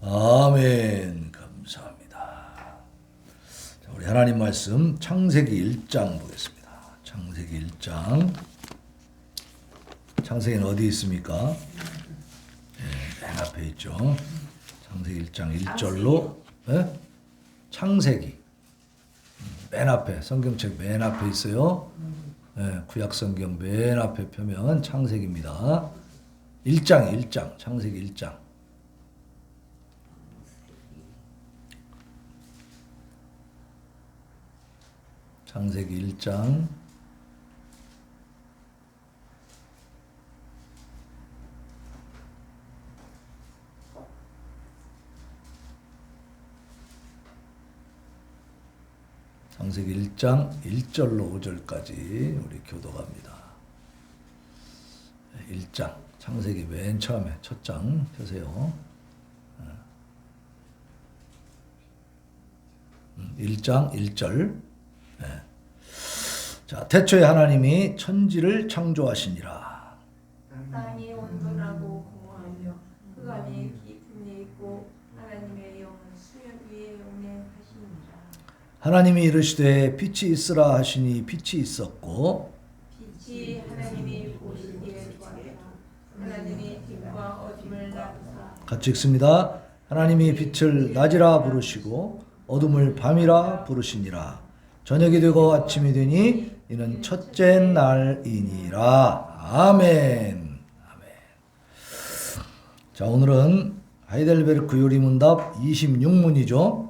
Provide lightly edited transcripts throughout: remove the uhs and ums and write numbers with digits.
아멘. 감사합니다. 자, 우리 하나님 말씀 창세기 1장 보겠습니다. 창세기 1장. 창세기는 어디 있습니까? 맨 앞에 있죠. 창세기 1장 1절로 창세기 맨 앞에, 성경책 맨 앞에 있어요. 구약 성경 맨 앞에 펴면 창세기입니다. 1장 창세기 1장. 창세기 1장. 창세기 1장 1절로 5절까지 우리 교도갑니다. 1장 창세기 맨 처음에 첫 장 펴세요. 1장 1절. 자, 태초에 하나님이 천지를 창조하시니라. 땅이 온전하고 공허하며 그 안에 깊음이 있고 하나님의 영은 수면 위에 운행하시니라. 하나님이 이르시되 빛이 있으라 하시니 빛이 있었고 빛이 하나님이 보시기에 좋았다. 하나님이 빛과 어둠을 나누사. 같이 읽습니다. 하나님이 빛을 낮이라 부르시고 어둠을 밤이라 부르시니라. 저녁이 되고 아침이 되니 이는 첫째 날이니라. 아멘. 자, 오늘은 하이델베르크 요리문답 26문이죠.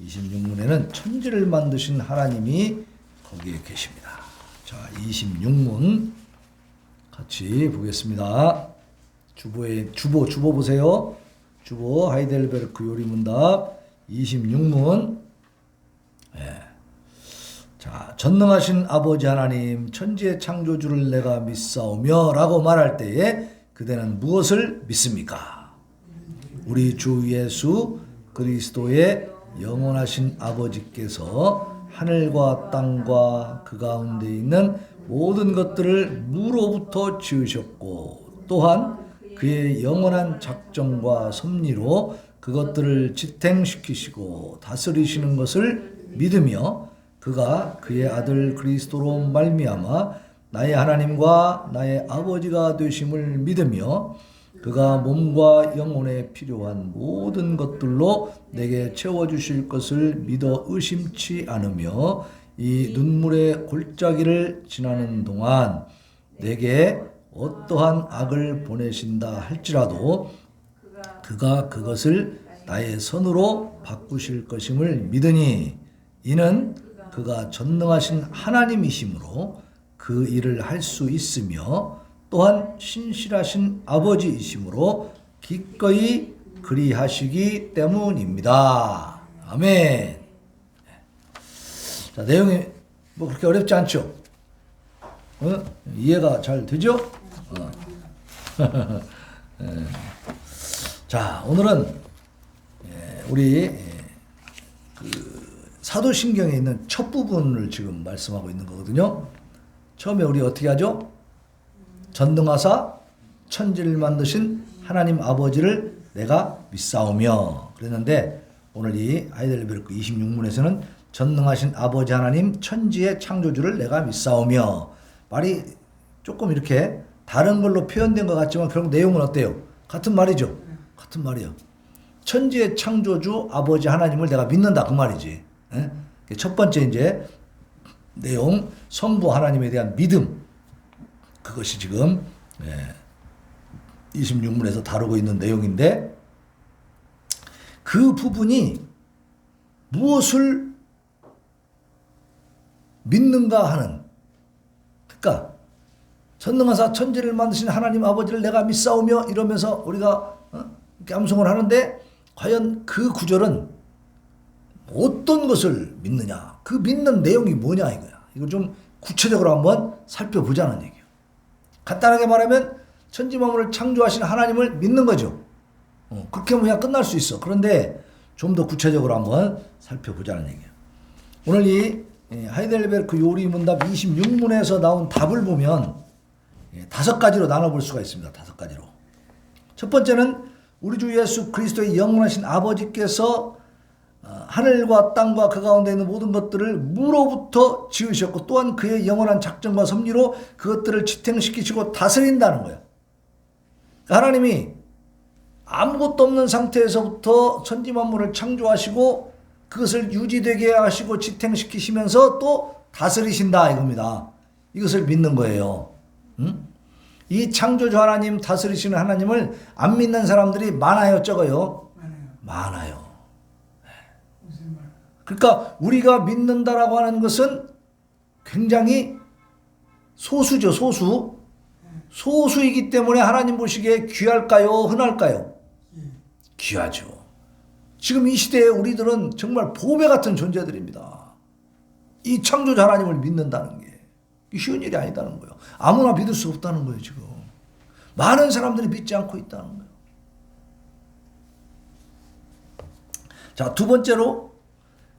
26문에는 천지를 만드신 하나님이 거기에 계십니다. 자, 26문 같이 보겠습니다. 주보 보세요. 주보 하이델베르크 요리문답 26문. 자, 전능하신 아버지 하나님, 천지의 창조주를 내가 믿사오며 라고 말할 때에 그대는 무엇을 믿습니까? 우리 주 예수 그리스도의 영원하신 아버지께서 하늘과 땅과 그 가운데 있는 모든 것들을 무로부터 지으셨고 또한 그의 영원한 작정과 섭리로 그것들을 지탱시키시고 다스리시는 것을 믿으며 그가 그의 아들 그리스도로 말미암아 나의 하나님과 나의 아버지가 되심을 믿으며 그가 몸과 영혼에 필요한 모든 것들로 내게 채워주실 것을 믿어 의심치 않으며 이 눈물의 골짜기를 지나는 동안 내게 어떠한 악을 보내신다 할지라도 그가 그것을 나의 선으로 바꾸실 것임을 믿으니 이는 그가 전능하신 하나님이시므로 그 일을 할 수 있으며 또한 신실하신 아버지이시므로 기꺼이 그리하시기 때문입니다. 아멘. 자, 내용이 뭐 그렇게 어렵지 않죠? 이해가 잘 되죠? 자, 오늘은 우리 사도신경에 있는 첫 부분을 지금 말씀하고 있는 거거든요. 처음에 우리 어떻게 하죠? 전능하사 천지를 만드신 하나님 아버지를 내가 믿사오며 그랬는데 오늘 이 하이델베르크 26문에서는 전능하신 아버지 하나님 천지의 창조주를 내가 믿사오며 말이 조금 이렇게 다른 걸로 표현된 것 같지만 결국 내용은 어때요? 같은 말이죠. 같은 말이에요. 천지의 창조주 아버지 하나님을 내가 믿는다 그 말이지. 첫 번째 이제 내용 성부 하나님에 대한 믿음 그것이 지금 26문에서 다루고 있는 내용인데 그 부분이 무엇을 믿는가 하는 그러니까 전능하사 천지를 만드신 하나님 아버지를 내가 믿사오며 이러면서 우리가 이렇게 암송을 하는데 과연 그 구절은 어떤 것을 믿느냐 그 믿는 내용이 뭐냐 이거야. 이걸 좀 구체적으로 한번 살펴보자는 얘기예요. 간단하게 말하면 천지 만물을 창조하신 하나님을 믿는 거죠. 그렇게 하면 그냥 끝날 수 있어. 그런데 좀 더 구체적으로 한번 살펴보자는 얘기예요. 오늘 이 하이델베르크 요리문답 26문에서 나온 답을 보면 5가지로 나눠볼 수가 있습니다. 5가지로. 첫 번째는 우리 주 예수 그리스도의 영원하신 아버지께서 하늘과 땅과 그 가운데 있는 모든 것들을 무로부터 지으셨고 또한 그의 영원한 작정과 섭리로 그것들을 지탱시키시고 다스린다는 거예요. 하나님이 아무것도 없는 상태에서부터 천지만물을 창조하시고 그것을 유지되게 하시고 지탱시키시면서 또 다스리신다 이겁니다. 이것을 믿는 거예요. 응? 이 창조주 하나님, 다스리시는 하나님을 안 믿는 사람들이 많아요, 적어요? 많아요. 그러니까 우리가 믿는다라고 하는 것은 굉장히 소수죠, 소수. 소수이기 때문에 하나님 보시기에 귀할까요, 흔할까요? 귀하죠. 지금 이 시대에 우리들은 정말 보배 같은 존재들입니다. 이 창조주 하나님을 믿는다는 게 쉬운 일이 아니다는 거예요. 아무나 믿을 수 없다는 거예요, 지금. 많은 사람들이 믿지 않고 있다는 거예요. 자, 두 번째로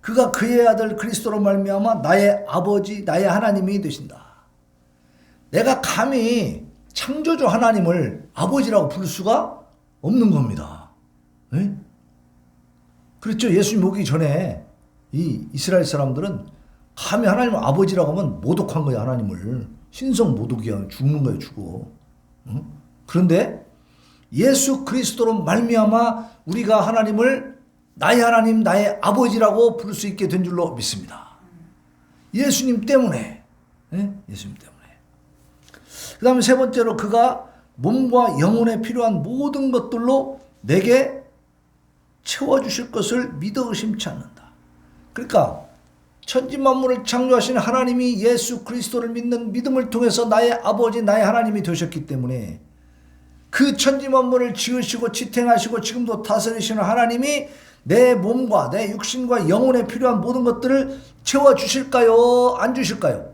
그가 그의 아들 그리스도로 말미암아 나의 아버지, 나의 하나님이 되신다. 내가 감히 창조주 하나님을 아버지라고 부를 수가 없는 겁니다. 네? 그렇죠. 예수님 오기 전에 이 이스라엘 사람들은 감히 하나님을 아버지라고 하면 모독한 거예요. 하나님을. 신성 모독이야. 죽는 거예요. 죽어. 응? 그런데 예수 그리스도로 말미암아 우리가 하나님을 나의 하나님, 나의 아버지라고 부를 수 있게 된 줄로 믿습니다. 예수님 때문에. 네? 예수님 때문에. 그 다음에 세 번째로 그가 몸과 영혼에 필요한 모든 것들로 내게 채워주실 것을 믿어 의심치 않는다. 그러니까 천지만물을 창조하신 하나님이 예수 그리스도를 믿는 믿음을 통해서 나의 아버지, 나의 하나님이 되셨기 때문에 그 천지만물을 지으시고 지탱하시고 지금도 다스리시는 하나님이 내 몸과 내 육신과 영혼에 필요한 모든 것들을 채워주실까요? 안 주실까요?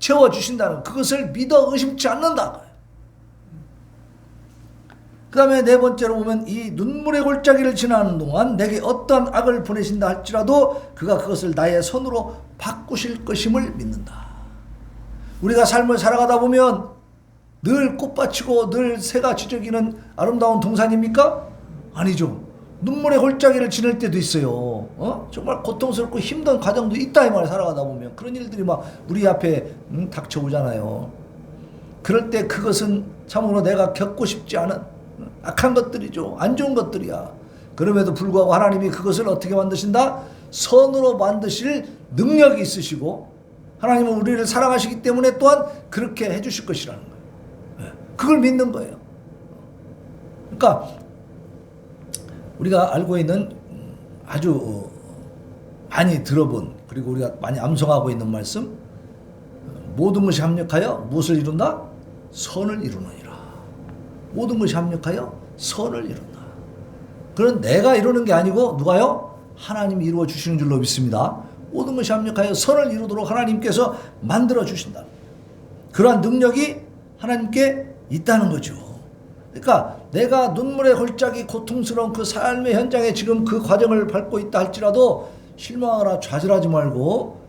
채워주신다는 그것을 믿어 의심치 않는다. 그 다음에 네 번째로 보면 이 눈물의 골짜기를 지나는 동안 내게 어떠한 악을 보내신다 할지라도 그가 그것을 나의 손으로 바꾸실 것임을 믿는다. 우리가 삶을 살아가다 보면 늘 꽃밭이고 늘 새가 지저귀는 아름다운 동산입니까? 아니죠. 눈물의 골짜기를 지날 때도 있어요. 정말 고통스럽고 힘든 과정도 있다 이 말이에요. 살아가다 보면 그런 일들이 막 우리 앞에 닥쳐오잖아요. 그럴 때 그것은 참으로 내가 겪고 싶지 않은 악한 것들이죠. 안 좋은 것들이야. 그럼에도 불구하고 하나님이 그것을 어떻게 만드신다? 선으로 만드실 능력이 있으시고 하나님은 우리를 사랑하시기 때문에 또한 그렇게 해주실 것이라는 거예요. 그걸 믿는 거예요. 그러니까 우리가 알고 있는 아주 많이 들어본 그리고 우리가 많이 암송하고 있는 말씀, 모든 것이 합력하여 무엇을 이룬다? 선을 이루느니라. 모든 것이 합력하여 선을 이룬다. 그건 내가 이루는 게 아니고 누가요? 하나님이 이루어 주시는 줄로 믿습니다. 모든 것이 합력하여 선을 이루도록 하나님께서 만들어 주신다. 그러한 능력이 하나님께 있다는 거죠. 그러니까 내가 눈물의 골짜기 고통스러운 그 삶의 현장에 지금 그 과정을 밟고 있다 할지라도 실망하거나 좌절하지 말고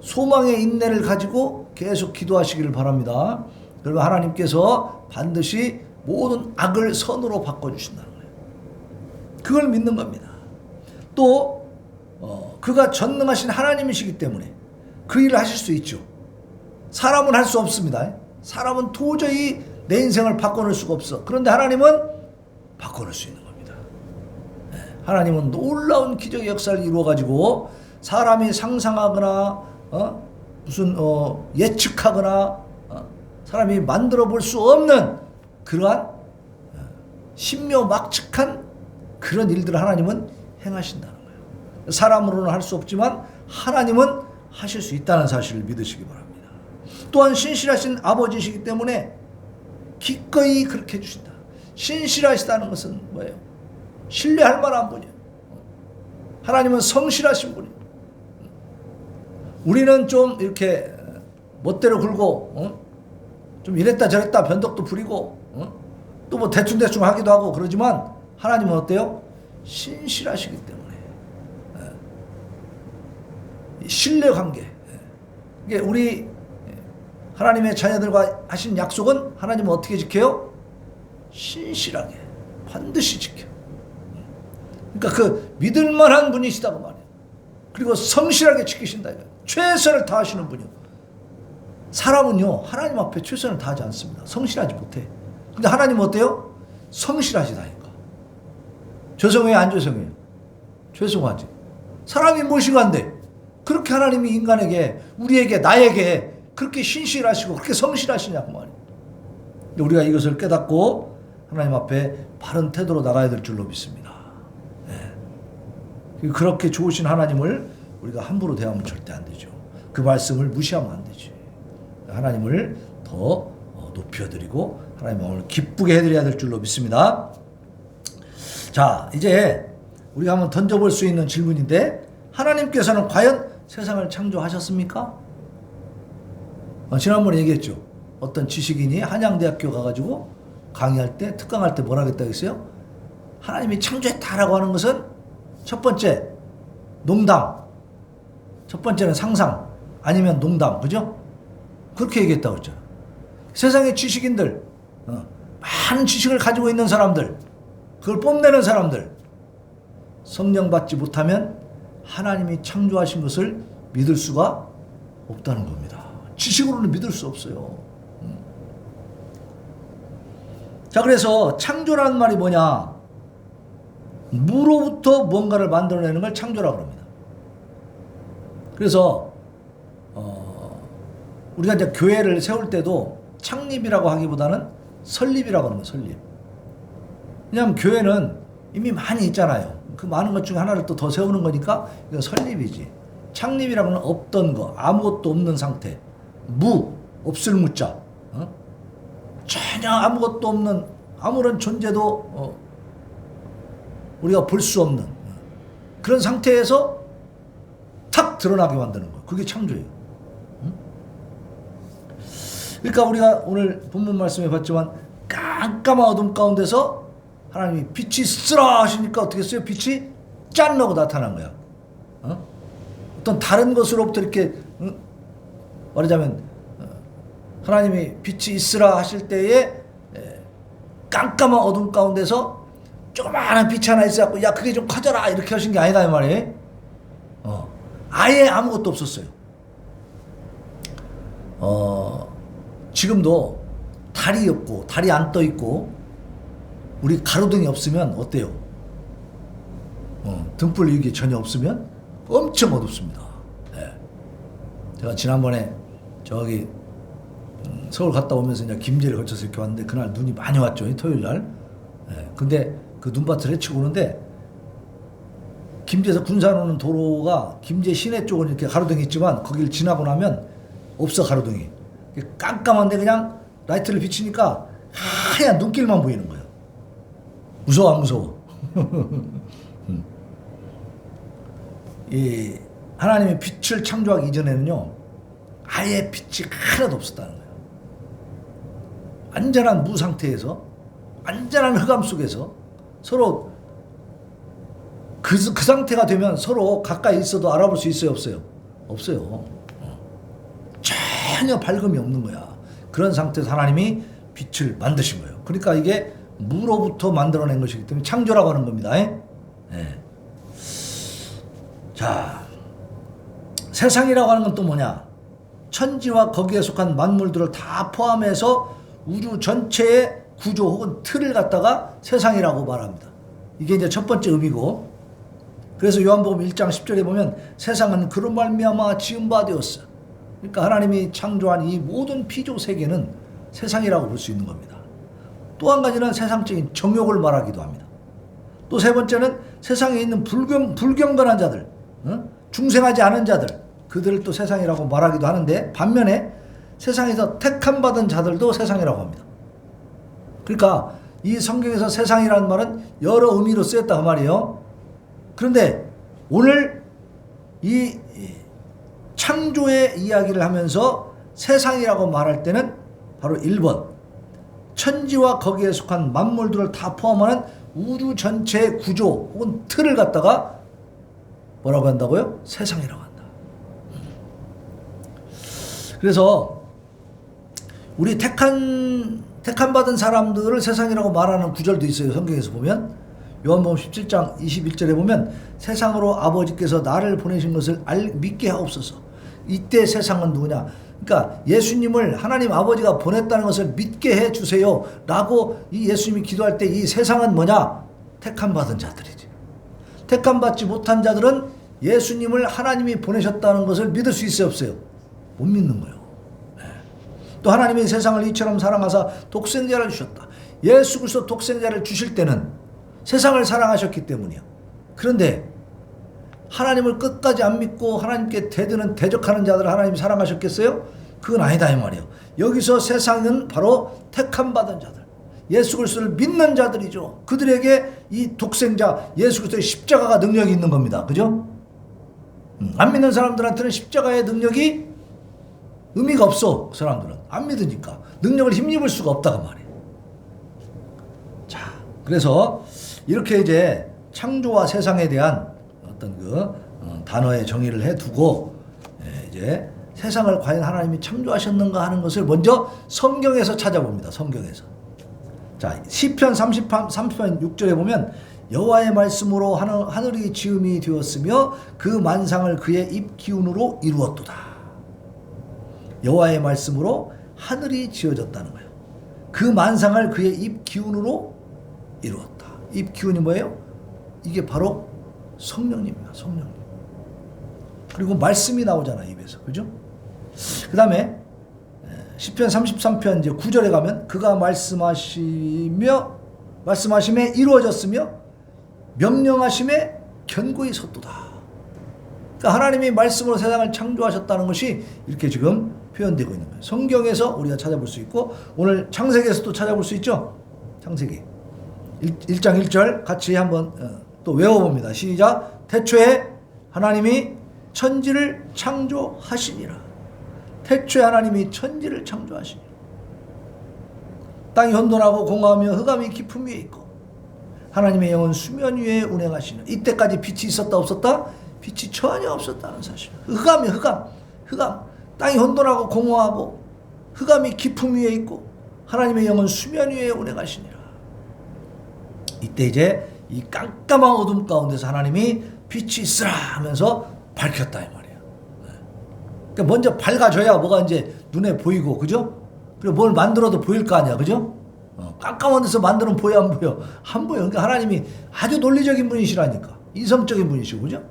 소망의 인내를 가지고 계속 기도하시기를 바랍니다. 그러면 하나님께서 반드시 모든 악을 선으로 바꿔주신다는 거예요. 그걸 믿는 겁니다. 또 그가 전능하신 하나님이시기 때문에 그 일을 하실 수 있죠. 사람은 할 수 없습니다. 사람은 도저히 내 인생을 바꿔놓을 수가 없어. 그런데 하나님은 바꿔놓을 수 있는 겁니다. 하나님은 놀라운 기적의 역사를 이루어가지고 사람이 상상하거나 무슨 예측하거나 사람이 만들어 볼 수 없는 그러한 신묘막측한 그런 일들을 하나님은 행하신다는 거예요. 사람으로는 할 수 없지만 하나님은 하실 수 있다는 사실을 믿으시기 바랍니다. 또한 신실하신 아버지이시기 때문에 기꺼이 그렇게 해주신다. 신실하시다는 것은 뭐예요? 신뢰할 만한 분이에요. 하나님은 성실하신 분이에요. 우리는 좀 이렇게 멋대로 굴고 좀 이랬다 저랬다 변덕도 부리고 또 뭐 대충대충 하기도 하고 그러지만 하나님은 어때요? 신실하시기 때문에 신뢰관계. 이게 우리 하나님의 자녀들과 하신 약속은 하나님은 어떻게 지켜요? 신실하게 반드시 지켜. 그러니까 그 믿을 만한 분이시다고 말이에요. 그리고 성실하게 지키신다. 최선을 다하시는 분이요. 사람은요, 하나님 앞에 최선을 다하지 않습니다. 성실하지 못해. 근데 하나님은 어때요? 성실하시다니까. 죄송해요, 안 죄송해요? 죄송하지. 사람이 무엇인가인데 그렇게 하나님이 인간에게, 우리에게, 나에게 그렇게 신실하시고 그렇게 성실하시냐고 말이에요. 우리가 이것을 깨닫고 하나님 앞에 바른 태도로 나가야 될 줄로 믿습니다. 네. 그렇게 좋으신 하나님을 우리가 함부로 대하면 절대 안 되죠. 그 말씀을 무시하면 안 되지. 하나님을 더 높여드리고 하나님 마음을 기쁘게 해드려야 될 줄로 믿습니다. 자, 이제 우리가 한번 던져볼 수 있는 질문인데, 하나님께서는 과연 세상을 창조하셨습니까? 지난번에 얘기했죠. 어떤 지식인이 한양대학교 가가지고 강의할 때, 특강할 때 뭐라 그랬다고 했어요? 하나님이 창조했다라고 하는 것은 첫 번째 농담, 첫 번째는 상상, 아니면 농담, 그죠? 그렇게 얘기했다고 했죠. 세상의 지식인들, 많은 지식을 가지고 있는 사람들, 그걸 뽐내는 사람들, 성령 받지 못하면 하나님이 창조하신 것을 믿을 수가 없다는 겁니다. 지식으로는 믿을 수 없어요. 자, 그래서 창조라는 말이 뭐냐? 무로부터 뭔가를 만들어내는 걸 창조라고 합니다. 그래서 우리가 이제 교회를 세울 때도 창립이라고 하기보다는 설립이라고 하는 거예요. 설립. 왜냐하면 교회는 이미 많이 있잖아요. 그 많은 것 중에 하나를 또 더 세우는 거니까 이건 설립이지. 창립이라고는 없던 거, 아무것도 없는 상태. 없을 무자. 전혀 아무것도 없는, 아무런 존재도 우리가 볼 수 없는 그런 상태에서 탁 드러나게 만드는 거예요. 그게 창조예요. 그러니까 우리가 오늘 본문 말씀에 봤지만 깜깜한 어둠 가운데서 하나님이 빛이 쓰라 하시니까 어떻게 했어요? 빛이 짠 하고 나타난 거야. 어떤 다른 것으로부터 이렇게 말하자면 하나님이 빛이 있으라 하실 때에 깜깜한 어둠 가운데서 조그마한 빛이 하나 있어갖고 야 그게 좀 커져라 이렇게 하신 게 아니다 이 말이에요. 아예 아무것도 없었어요. 지금도 달이 없고 달이 안 떠 있고 우리 가로등이 없으면 어때요? 등불 이게 전혀 없으면 엄청 어둡습니다. 네. 제가 지난번에 저기 서울 갔다 오면서 이제 김제를 거쳐서 이렇게 왔는데 그날 눈이 많이 왔죠. 토요일 날. 네. 근데 그 눈밭을 헤치고 오는데 김제에서 군산 오는 도로가 김제 시내 쪽은 이렇게 가로등이 있지만 거기를 지나고 나면 없어 가로등이. 깜깜한데 그냥 라이트를 비치니까 하얀 눈길만 보이는 거예요. 무서워 안 무서워? 이 하나님의 빛을 창조하기 이전에는요 아예 빛이 하나도 없었다는 거예요. 완전한 무 상태에서 완전한 흑암 속에서 서로 그 상태가 되면 서로 가까이 있어도 알아볼 수 있어요 없어요? 없어요. 전혀 밝음이 없는 거야. 그런 상태에서 하나님이 빛을 만드신 거예요. 그러니까 이게 무로부터 만들어낸 것이기 때문에 창조라고 하는 겁니다. 네. 자, 세상이라고 하는 건 또 뭐냐? 천지와 거기에 속한 만물들을 다 포함해서 우주 전체의 구조 혹은 틀을 갖다가 세상이라고 말합니다. 이게 이제 첫 번째 의미고, 그래서 요한복음 1장 10절에 보면 세상은 그로 말미암아 지은 바 되었어. 그러니까 하나님이 창조한 이 모든 피조 세계는 세상이라고 볼 수 있는 겁니다. 또 한 가지는 세상적인 정욕을 말하기도 합니다. 또 세 번째는 세상에 있는 불경건한 자들, 중생하지 않은 자들, 그들을 또 세상이라고 말하기도 하는데, 반면에 세상에서 택함 받은 자들도 세상이라고 합니다. 그러니까 이 성경에서 세상이라는 말은 여러 의미로 쓰였다 그 말이에요. 그런데 오늘 이 창조의 이야기를 하면서 세상이라고 말할 때는 바로 1번, 천지와 거기에 속한 만물들을 다 포함하는 우주 전체의 구조 혹은 틀을 갖다가 뭐라고 한다고요? 세상이라고 한다. 그래서 우리 택한 택함 받은 사람들을 세상이라고 말하는 구절도 있어요. 성경에서 보면 요한복음 17장 21절에 보면 세상으로 아버지께서 나를 보내신 것을 믿게 하옵소서. 이때 세상은 누구냐? 그러니까 예수님을 하나님 아버지가 보냈다는 것을 믿게 해주세요 라고 이 예수님이 기도할 때 이 세상은 뭐냐? 택함 받은 자들이지. 택함 받지 못한 자들은 예수님을 하나님이 보내셨다는 것을 믿을 수 있어요, 없어요? 못 믿는 거예요. 네. 또 하나님이 세상을 이처럼 사랑하사 독생자를 주셨다. 예수 그리스도 독생자를 주실 때는 세상을 사랑하셨기 때문이요. 그런데 하나님을 끝까지 안 믿고 하나님께 대적하는 자들을 하나님이 사랑하셨겠어요? 그건 아니다 이 말이에요. 여기서 세상은 바로 택함 받은 자들, 예수 그리스도를 믿는 자들이죠. 그들에게 이 독생자 예수 그리스도의 십자가가 능력이 있는 겁니다. 그죠? 안 믿는 사람들한테는 십자가의 능력이 의미가 없어. 그 사람들은 안 믿으니까 능력을 힘입을 수가 없다가 말이에요. 자, 그래서 이렇게 이제 창조와 세상에 대한 어떤 그 단어의 정의를 해두고 이제 세상을 과연 하나님이 창조하셨는가 하는 것을 먼저 성경에서 찾아봅니다. 성경에서. 자, 시편 30편 6절에 보면 여호와의 말씀으로 하늘이 지음이 되었으며 그 만상을 그의 입 기운으로 이루었도다. 여호와의 말씀으로 하늘이 지어졌다는 거예요. 그 만상을 그의 입 기운으로 이루었다. 입 기운이 뭐예요? 이게 바로 성령님입니다. 성령님. 그리고 말씀이 나오잖아, 입에서. 그죠? 그 다음에 시편 33편 이제 9절에 가면 그가 말씀하심에 이루어졌으며 명령하심에 견고히 섰도다. 그러니까 하나님이 말씀으로 세상을 창조하셨다는 것이 이렇게 지금 표현되고 있는 거예요. 성경에서 우리가 찾아볼 수 있고 오늘 창세기에서도 찾아볼 수 있죠. 창세기 1장 1절 같이 한번 또 외워봅니다. 시작. 태초에 하나님이 천지를 창조하시니라. 태초에 하나님이 천지를 창조하시니라. 땅이 혼돈하고 공허하며 흑암이 깊음 위에 있고 하나님의 영은 수면 위에 운행하시는. 이때까지 빛이 있었다 없었다? 빛이 전혀 없었다는 사실. 흑암이요, 흑암. 땅이 혼돈하고 공허하고 흑암이 깊음 위에 있고 하나님의 영은 수면 위에 운행하시니라. 이때 이제 이 깜깜한 어둠 가운데서 하나님이 빛이 있으라 하면서 밝혔다 이 말이에요. 그러니까 먼저 밝아져야 뭐가 이제 눈에 보이고, 그죠? 그리고 뭘 만들어도 보일 거 아니야, 그죠? 깜깜한 데서 만들면 보여 안 보여? 안 보여. 그러니까 하나님이 아주 논리적인 분이시라니까. 이성적인 분이시고, 그죠?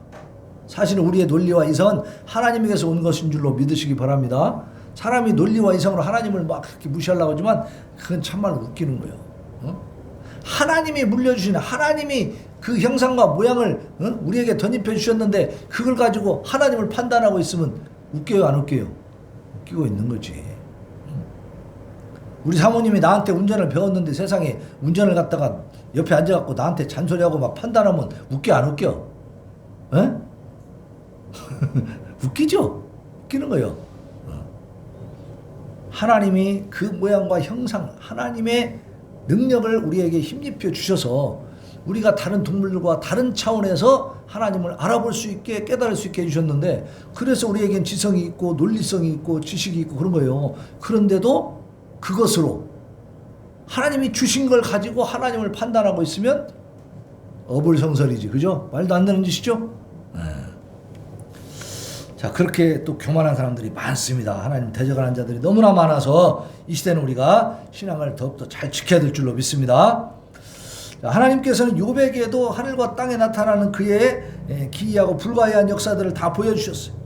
사실은 우리의 논리와 이성은 하나님에게서 온 것인 줄로 믿으시기 바랍니다. 사람이 논리와 이성으로 하나님을 막 그렇게 무시하려고 하지만 그건 참말로 웃기는 거예요. 하나님이 물려주신, 하나님이 그 형상과 모양을 우리에게 덧입혀 주셨는데 그걸 가지고 하나님을 판단하고 있으면 웃겨요, 안 웃겨요? 웃기고 있는 거지. 우리 사모님이 나한테 운전을 배웠는데 세상에 운전을 갖다가 옆에 앉아갖고 나한테 잔소리하고 막 판단하면 웃겨, 안 웃겨? 에? 웃기죠? 웃기는 거예요. 하나님이 그 모양과 형상, 하나님의 능력을 우리에게 힘입혀 주셔서 우리가 다른 동물들과 다른 차원에서 하나님을 알아볼 수 있게, 깨달을 수 있게 해주셨는데, 그래서 우리에겐 지성이 있고 논리성이 있고 지식이 있고 그런 거예요. 그런데도 그것으로 하나님이 주신 걸 가지고 하나님을 판단하고 있으면 어불성설이지, 그죠? 말도 안 되는 짓이죠? 자, 그렇게 또 교만한 사람들이 많습니다. 하나님 대적하는 자들이 너무나 많아서 이 시대는 우리가 신앙을 더욱더 잘 지켜야 될 줄로 믿습니다. 자, 하나님께서는 욥에게도 하늘과 땅에 나타나는 그의 기이하고 불가이한 역사들을 다 보여주셨어요.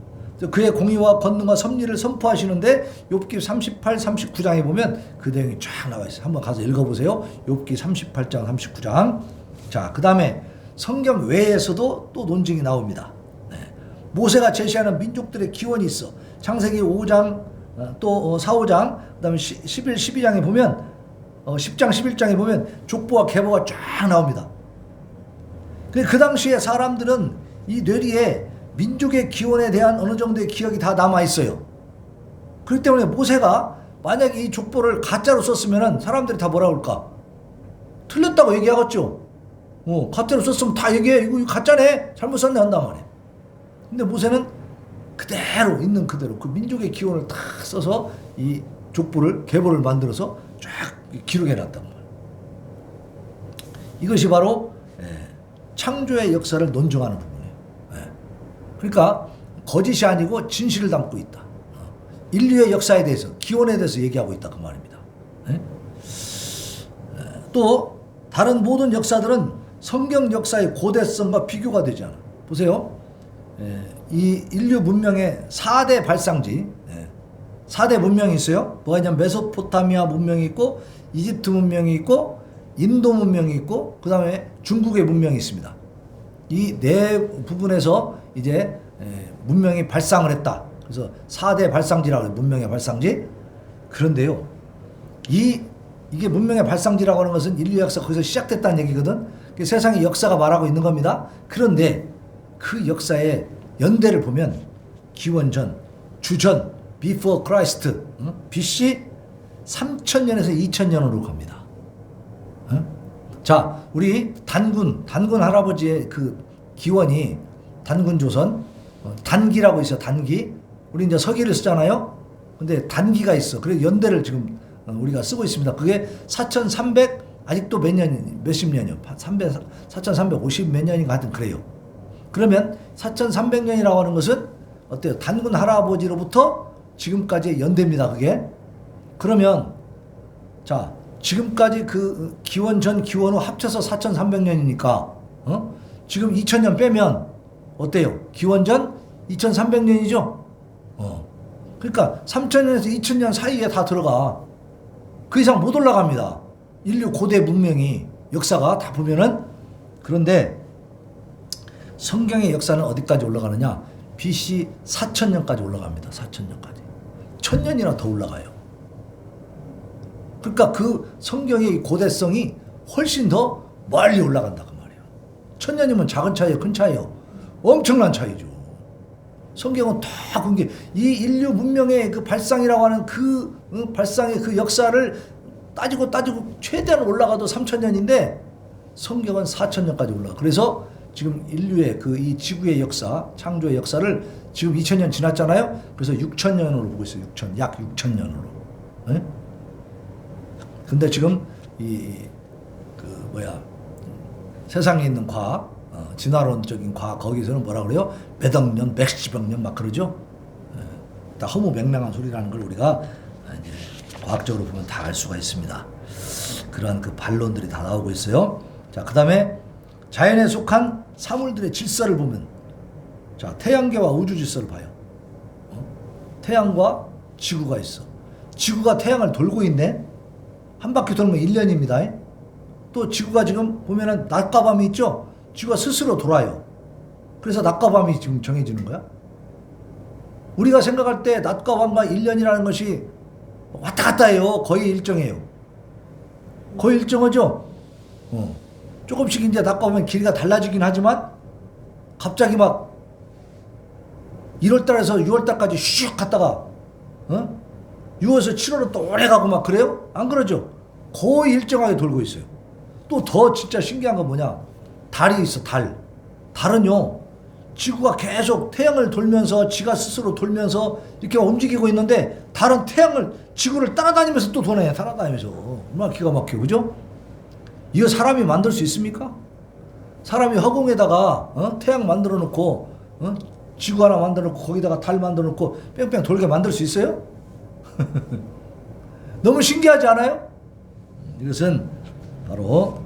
그의 공의와 권능과 섭리를 선포하시는데 욥기 38, 39장에 보면 그 내용이 쫙 나와 있어요. 한번 가서 읽어보세요. 욥기 38장, 39장. 자, 그 다음에 성경 외에서도 또 논증이 나옵니다. 모세가 제시하는 민족들의 기원이 있어. 창세기 5장, 또 4, 5장, 그 다음에 11, 12장에 보면 10장, 11장에 보면 족보와 계보가 쫙 나옵니다. 그 당시에 사람들은 이 뇌리에 민족의 기원에 대한 어느 정도의 기억이 다 남아있어요. 그렇기 때문에 모세가 만약에 이 족보를 가짜로 썼으면 사람들이 다 뭐라고 할까? 틀렸다고 얘기하겠죠. 가짜로 썼으면 다 얘기해. 이거 가짜네. 잘못 썼네 한단 말이에요. 근데 모세는 그대로 있는 그대로 그 민족의 기원을 다 써서 이 족보를 계보를 만들어서 쫙 기록해놨단 말이에요. 이것이 바로 창조의 역사를 논증하는 부분이에요. 그러니까 거짓이 아니고 진실을 담고 있다. 인류의 역사에 대해서, 기원에 대해서 얘기하고 있다 그 말입니다. 또 다른 모든 역사들은 성경 역사의 고대성과 비교가 되지 않아. 보세요. 이 인류 문명의 4대 발상지, 4대 문명이 있어요. 뭐가 있냐면 메소포타미아 문명이 있고, 이집트 문명이 있고, 인도 문명이 있고, 그 다음에 중국의 문명이 있습니다. 이 네 부분에서 이제 문명이 발상을 했다. 그래서 4대 발상지라고 해요. 문명의 발상지. 그런데요, 이게 문명의 발상지라고 하는 것은 인류 역사 거기서 시작됐다는 얘기거든. 세상의 역사가 말하고 있는 겁니다. 그런데 그 역사의 연대를 보면 기원전, 주전, before Christ, BC 3000년에서 2000년으로 갑니다. 자, 우리 단군 할아버지의 그 기원이 단군 조선, 단기라고 있어요. 단기. 우리 이제 서기를 쓰잖아요. 근데 단기가 있어. 그래서 연대를 지금 우리가 쓰고 있습니다. 그게 4300 아직도 몇십 년이요. 4350 몇 년인가 하여튼 그래요. 그러면 4300년이라고 하는 것은 어때요? 단군 할아버지로부터 지금까지의 연대입니다. 그게. 그러면 자, 지금까지 그 기원 전 기원 후 합쳐서 4300년이니까 지금 2000년 빼면 어때요? 기원 전 2300년이죠? 그러니까 3000년에서 2000년 사이에 다 들어가. 그 이상 못 올라갑니다. 인류 고대 문명이 역사가 다 보면은. 그런데 성경의 역사는 어디까지 올라가느냐? BC 4000년까지 올라갑니다. 4000년까지. 1000년이나 더 올라가요. 그러니까 그 성경의 고대성이 훨씬 더 멀리 올라간다 그 말이에요. 1000년이면 작은 차이예요, 큰 차이예요? 엄청난 차이죠. 성경은 다 그게 이 인류 문명의 그 발상이라고 하는 그 발상의 그 역사를 따지고 최대한 올라가도 3000년인데 성경은 4000년까지 올라가. 그래서 지금 인류의 그 이 지구의 역사, 창조의 역사를 지금 2000년 지났잖아요. 그래서 6000년으로 보고 있어요. 약 6000년으로. 네? 근데 지금 세상에 있는 과학, 진화론적인 과학, 거기서는 뭐라 그래요? 몇억 년, 몇십억 년 막 그러죠? 다 허무맹랑한 소리라는 걸 우리가 이제 과학적으로 보면 다 알 수가 있습니다. 그러한 그 반론들이 다 나오고 있어요. 자, 그 다음에 자연에 속한 사물들의 질서를 보면, 자, 태양계와 우주 질서를 봐요. 태양과 지구가 있어. 지구가 태양을 돌고 있네? 한 바퀴 돌면 1년입니다. 또 지구가 지금 보면은 낮과 밤이 있죠? 지구가 스스로 돌아요. 그래서 낮과 밤이 지금 정해지는 거야. 우리가 생각할 때 낮과 밤과 1년이라는 것이 왔다 갔다 해요. 거의 일정해요. 거의 일정하죠? 조금씩 이제 낮과 밤의 길이가 달라지긴 하지만 갑자기 막 1월달에서 6월달까지 슉 갔다가 6월에서 7월은 또 오래 가고 막 그래요? 안 그러죠? 거의 일정하게 돌고 있어요. 또 더 진짜 신기한 건 뭐냐? 달이 있어, 달. 달은요, 지구가 계속 태양을 돌면서 지가 스스로 돌면서 이렇게 움직이고 있는데 달은 지구를 따라다니면서 또 도네. 따라다니면서. 얼마나 기가 막혀, 그죠? 이거 사람이 만들 수 있습니까? 사람이 허공에다가 태양 만들어 놓고 지구 하나 만들어 놓고 거기다가 달 만들어 놓고 뺑뺑 돌게 만들 수 있어요? 너무 신기하지 않아요? 이것은 바로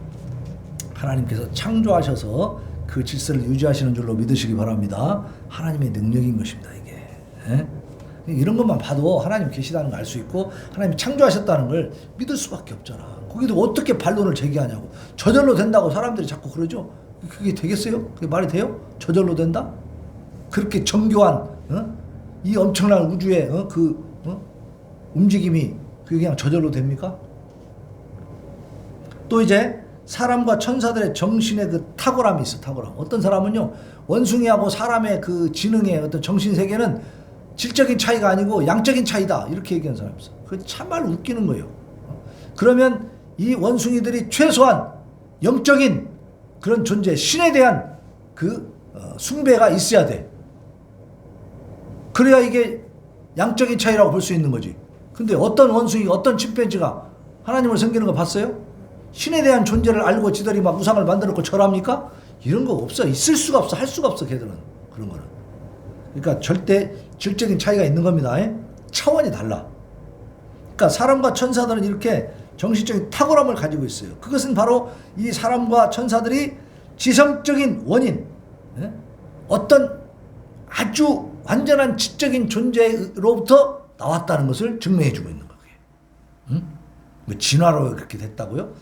하나님께서 창조하셔서 그 질서를 유지하시는 줄로 믿으시기 바랍니다. 하나님의 능력인 것입니다, 이게. 이런 것만 봐도 하나님 계시다는 걸 알 수 있고 하나님이 창조하셨다는 걸 믿을 수밖에 없잖아. 거기도 어떻게 반론을 제기하냐고. 저절로 된다고 사람들이 자꾸 그러죠. 그게 되겠어요? 그게 말이 돼요? 저절로 된다? 그렇게 정교한 이 엄청난 우주의 움직임이 그게 그냥 저절로 됩니까? 또 이제 사람과 천사들의 정신의 그 탁월함이 있어, 탁월함. 어떤 사람은요, 원숭이하고 사람의 그 지능의 어떤 정신 세계는 질적인 차이가 아니고 양적인 차이다, 이렇게 얘기하는 사람이 있어. 그게 참말로 웃기는 거예요. 그러면 이 원숭이들이 최소한 영적인 그런 존재, 신에 대한 그 숭배가 있어야 돼. 그래야 이게 양적인 차이라고 볼 수 있는 거지. 근데 어떤 원숭이, 어떤 침팬지가 하나님을 섬기는 거 봤어요? 신에 대한 존재를 알고 지들이 막 우상을 만들었고 절합니까? 이런 거 없어. 있을 수가 없어. 할 수가 없어. 걔들은. 그런 거는. 그러니까 절대 질적인 차이가 있는 겁니다. 차원이 달라. 그러니까 사람과 천사들은 이렇게 정신적인 탁월함을 가지고 있어요. 그것은 바로 이 사람과 천사들이 지성적인 원인, 어떤 아주 완전한 지적인 존재로부터 나왔다는 것을 증명해주고 있는 거예요. 응? 뭐 진화로 그렇게 됐다고요?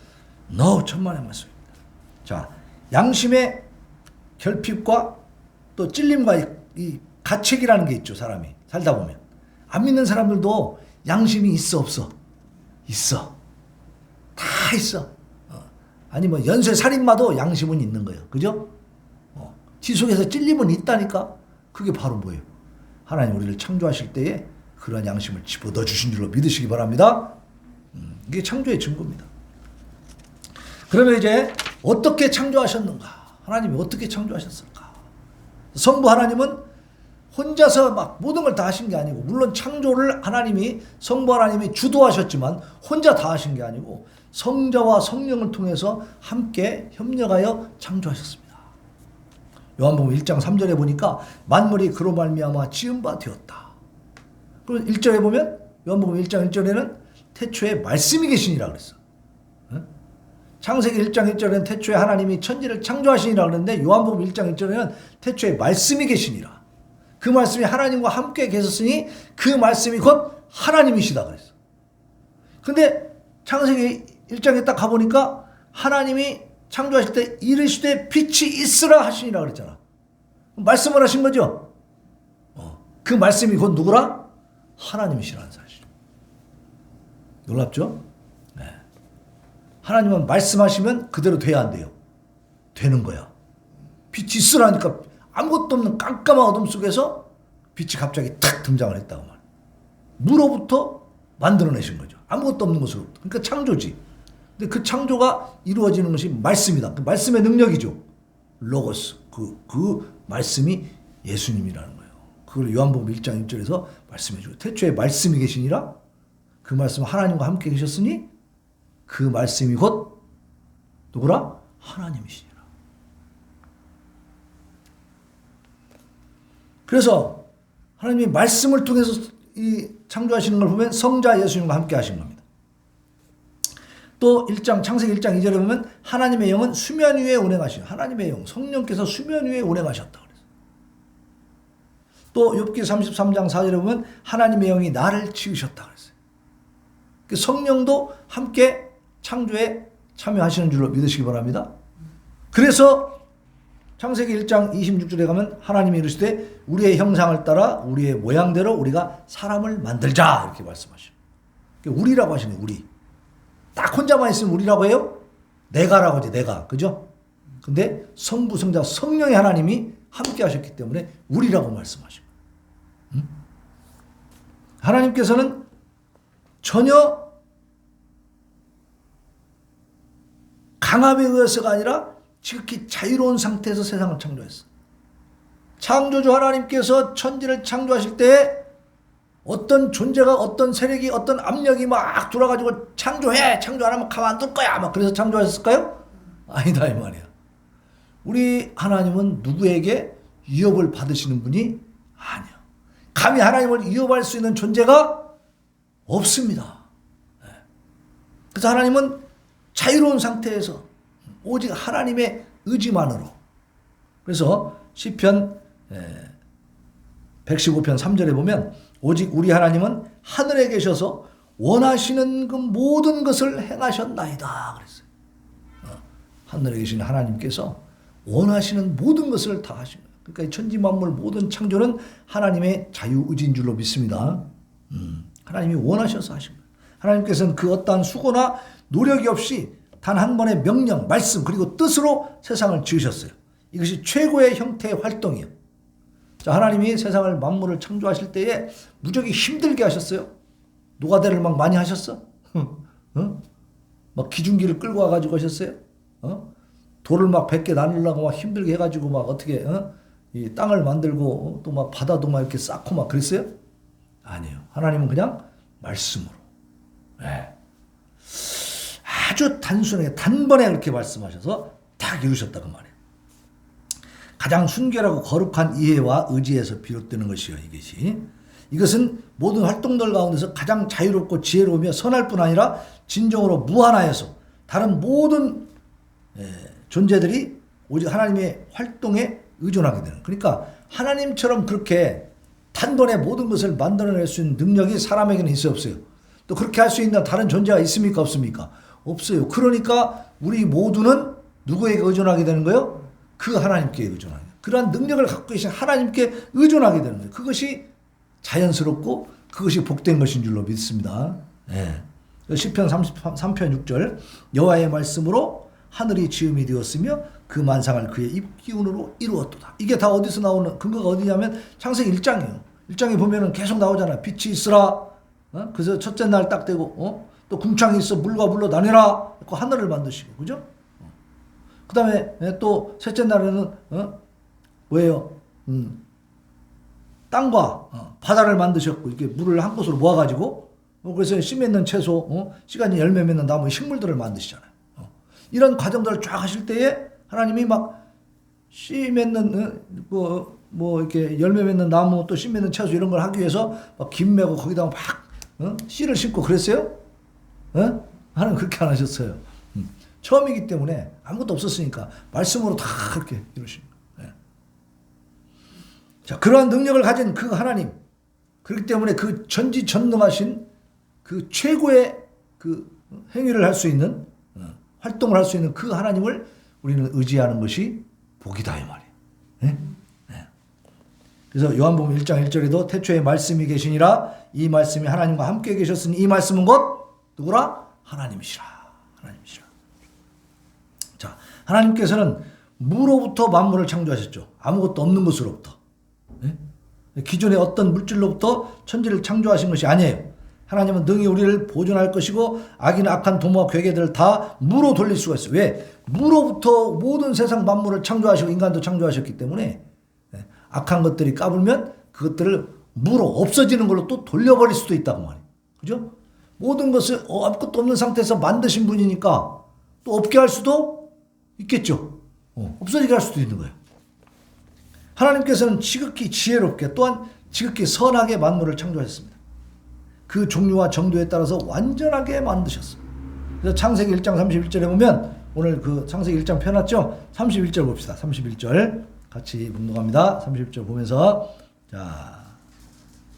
천만의 말씀입니다. 자, 양심의 결핍과 또 찔림과 이 가책이라는 게 있죠. 사람이 살다 보면 안 믿는 사람들도 양심이 있어 없어? 있어. 다 있어. 아니 뭐 연쇄 살인마도 양심은 있는 거예요. 그죠? 지속해서 찔림은 있다니까. 그게 바로 뭐예요? 하나님 우리를 창조하실 때에 그러한 양심을 집어넣어 주신 줄로 믿으시기 바랍니다. 이게 창조의 증거입니다. 그러면 이제 어떻게 창조하셨는가? 하나님이 어떻게 창조하셨을까? 성부 하나님은 혼자서 막 모든 걸 다 하신 게 아니고, 물론 창조를 하나님이, 성부 하나님이 주도하셨지만 혼자 다 하신 게 아니고 성자와 성령을 통해서 함께 협력하여 창조하셨습니다. 요한복음 1장 3절에 보니까 만물이 그로 말미암아 지은 바 되었다. 그리고 1절에 보면 요한복음 1장 1절에는 태초에 말씀이 계시니라 그랬어. 창세기 1장 1절에는 태초에 하나님이 천지를 창조하시니라 그랬는데 요한복음 1장 1절에는 태초에 말씀이 계시니라. 그 말씀이 하나님과 함께 계셨으니 그 말씀이 곧 하나님이시다 그랬어. 근데 창세기 1장에 딱 가보니까 하나님이 창조하실 때 이르시되 빛이 있으라 하시니라 그랬잖아. 말씀을 하신 거죠. 그 말씀이 곧 누구라? 하나님이시라는 사실. 놀랍죠? 네. 하나님은 말씀하시면 그대로 돼야 안 돼요. 되는 거야. 빛이 있으라니까 아무것도 없는 깜깜한 어둠 속에서 빛이 갑자기 탁 등장을 했다고 말이야. 무로부터 만들어내신 거죠. 아무것도 없는 곳으로부터. 그러니까 창조지. 근데 그 창조가 이루어지는 것이 말씀이다. 그 말씀의 능력이죠. 로고스. 그 말씀이 예수님이라는 거예요. 그걸 요한복음 1장 1절에서 말씀해 주고, 태초에 말씀이 계시니라. 그 말씀은 하나님과 함께 계셨으니 그 말씀이 곧 누구라? 하나님이시니라. 그래서 하나님이 말씀을 통해서 이 창조하시는 걸 보면 성자 예수님과 함께 하신 겁니다. 또 창세기 1장 2절에 보면 하나님의 영은 수면 위에 운행하시는, 하나님의 영, 성령께서 수면 위에 운행하셨다 그래서. 또 욥기 33장 4절에 보면 하나님의 영이 나를 지으셨다 그랬어요. 성령도 함께 창조에 참여하시는 줄로 믿으시기 바랍니다. 그래서 창세기 1장 26절에 가면 하나님이 이르시되 우리의 형상을 따라 우리의 모양대로 우리가 사람을 만들자 이렇게 말씀하시죠. 우리라고 하시네. 우리. 딱 혼자만 있으면 우리라고 해요? 내가라고 하지. 내가. 그죠? 근데 성부, 성자, 성령의 하나님이 함께 하셨기 때문에 우리라고 말씀하시고. 하나님께서는 전혀 강압에 의해서가 아니라 지극히 자유로운 상태에서 세상을 창조했어. 창조주 하나님께서 천지를 창조하실 때 어떤 존재가, 어떤 세력이, 어떤 압력이 막 들어가지고 창조해! 창조 안 하면 가만 안 둘 거야! 막 그래서 창조하셨을까요? 아니다 이 말이야. 우리 하나님은 누구에게 위협을 받으시는 분이 아니야. 감히 하나님을 위협할 수 있는 존재가 없습니다. 그래서 하나님은 자유로운 상태에서 오직 하나님의 의지만으로. 그래서 시편 115편 3절에 보면 오직 우리 하나님은 하늘에 계셔서 원하시는 그 모든 것을 행하셨나이다 그랬어요. 하늘에 계신 하나님께서 원하시는 모든 것을 다 하신 거예요. 그러니까 천지 만물 모든 창조는 하나님의 자유의지인 줄로 믿습니다. 하나님이 원하셔서 하신 거예요. 하나님께서는 그 어떠한 수고나 노력이 없이 단 한 번의 명령, 말씀 그리고 뜻으로 세상을 지으셨어요. 이것이 최고의 형태의 활동이에요. 자, 하나님이 세상을 만물을 창조하실 때에 무지하게 힘들게 하셨어요. 노가다를 막 많이 하셨어? 막 기중기를 끌고 와가지고 하셨어요? 돌을 막 100개 나누려고 막 힘들게 해가지고 막 어떻게 이 땅을 만들고 또 막 바다도 막 이렇게 쌓고 막 그랬어요? 아니에요. 하나님은 그냥 말씀으로. 네. 아주 단순하게 단번에 그렇게 말씀하셔서 딱 이루셨다 그 말이에요. 가장 순결하고 거룩한 이해와 의지에서 비롯되는 것이요. 이것은 모든 활동들 가운데서 가장 자유롭고 지혜로우며 선할 뿐 아니라 진정으로 무한하여서 다른 모든 존재들이 오직 하나님의 활동에 의존하게 되는. 그러니까 하나님처럼 그렇게 단번에 모든 것을 만들어낼 수 있는 능력이 사람에게는 있어요, 없어요? 또 그렇게 할 수 있는 다른 존재가 있습니까, 없습니까? 없어요. 그러니까 우리 모두는 누구에게 의존하게 되는 거예요? 그 하나님께 의존하게. 그러한 능력을 갖고 계신 하나님께 의존하게 되는 거예요. 그것이 자연스럽고 그것이 복된 것인 줄로 믿습니다. 시편 33편 6절 여호와의 말씀으로 하늘이 지음이 되었으며 그 만상을 그의 입기운으로 이루었도다. 이게 다 어디서 나오는 근거가 어디냐면 창세기 1장이에요. 1장에 보면은 계속 나오잖아요. 빛이 있으라. 그래서 첫째 날 딱 되고 또 궁창이 있어 물과 물로 나뉘라. 그 하늘을 만드시고 그죠? 그 다음에 또 셋째 날에는 뭐예요? 땅과 바다를 만드셨고 이렇게 물을 한 곳으로 모아가지고 그래서 씨 맺는 채소, 시간이 열매 맺는 나무, 식물들을 만드시잖아요. 이런 과정들을 쫙 하실 때에 하나님이 막 씨 맺는 뭐 이렇게 열매 맺는 나무 또 씨 맺는 채소 이런 걸 하기 위해서 막 김 메고 거기다가 막 씨를 심고 그랬어요? 하나님 그렇게 안 하셨어요. 처음이기 때문에 아무것도 없었으니까 말씀으로 다 그렇게 이루신 거예요. 자, 그러한 능력을 가진 그 하나님, 그렇기 때문에 그 전지전능하신 그 최고의 그 행위를 할 수 있는 활동을 할 수 있는 그 하나님을 우리는 의지하는 것이 복이다 이 말이에요. 그래서 요한복음 1장 1절에도 태초에 말씀이 계시니라 이 말씀이 하나님과 함께 계셨으니 이 말씀은 곧 누구라? 하나님이시라. 하나님이시라. 자, 하나님께서는 무로부터 만물을 창조하셨죠. 아무것도 없는 것으로부터. 기존의 어떤 물질로부터 천지를 창조하신 것이 아니에요. 하나님은 능히 우리를 보존할 것이고 악이나 악한 도모와 괴계들을 다 무로 돌릴 수가 있어요. 왜? 무로부터 모든 세상 만물을 창조하시고 인간도 창조하셨기 때문에 악한 것들이 까불면 그것들을 무로 없어지는 걸로 또 돌려버릴 수도 있다고 말이에요. 그죠? 모든 것을 아무것도 없는 상태에서 만드신 분이니까 또 없게 할 수도 있겠죠. 없어지게 할 수도 있는 거예요. 하나님께서는 지극히 지혜롭게 또한 지극히 선하게 만물을 창조하셨습니다. 그 종류와 정도에 따라서 완전하게 만드셨어요. 그래서 창세기 1장 31절에 보면 오늘 그 창세기 1장 펴놨죠? 31절 봅시다. 31절 같이 봉독합니다. 31절 보면서 자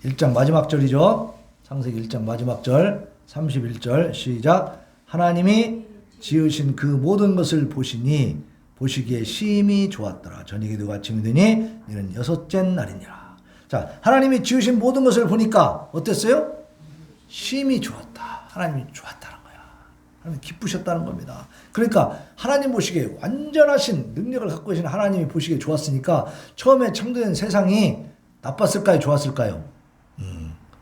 1장 마지막 절이죠. 창세기 1장 마지막 절 31절 시작. 하나님이 지으신 그 모든 것을 보시니 보시기에 심히 좋았더라. 저녁이 되고 아침이 되니 이는 여섯째 날이니라. 자, 하나님이 지으신 모든 것을 보니까 어땠어요? 심히 좋았다. 하나님이 좋았다는 거야. 하나님 기쁘셨다는 겁니다. 그러니까 하나님 보시기에 완전하신 능력을 갖고 계신 하나님이 보시기에 좋았으니까 처음에 창조된 세상이 나빴을까요? 좋았을까요?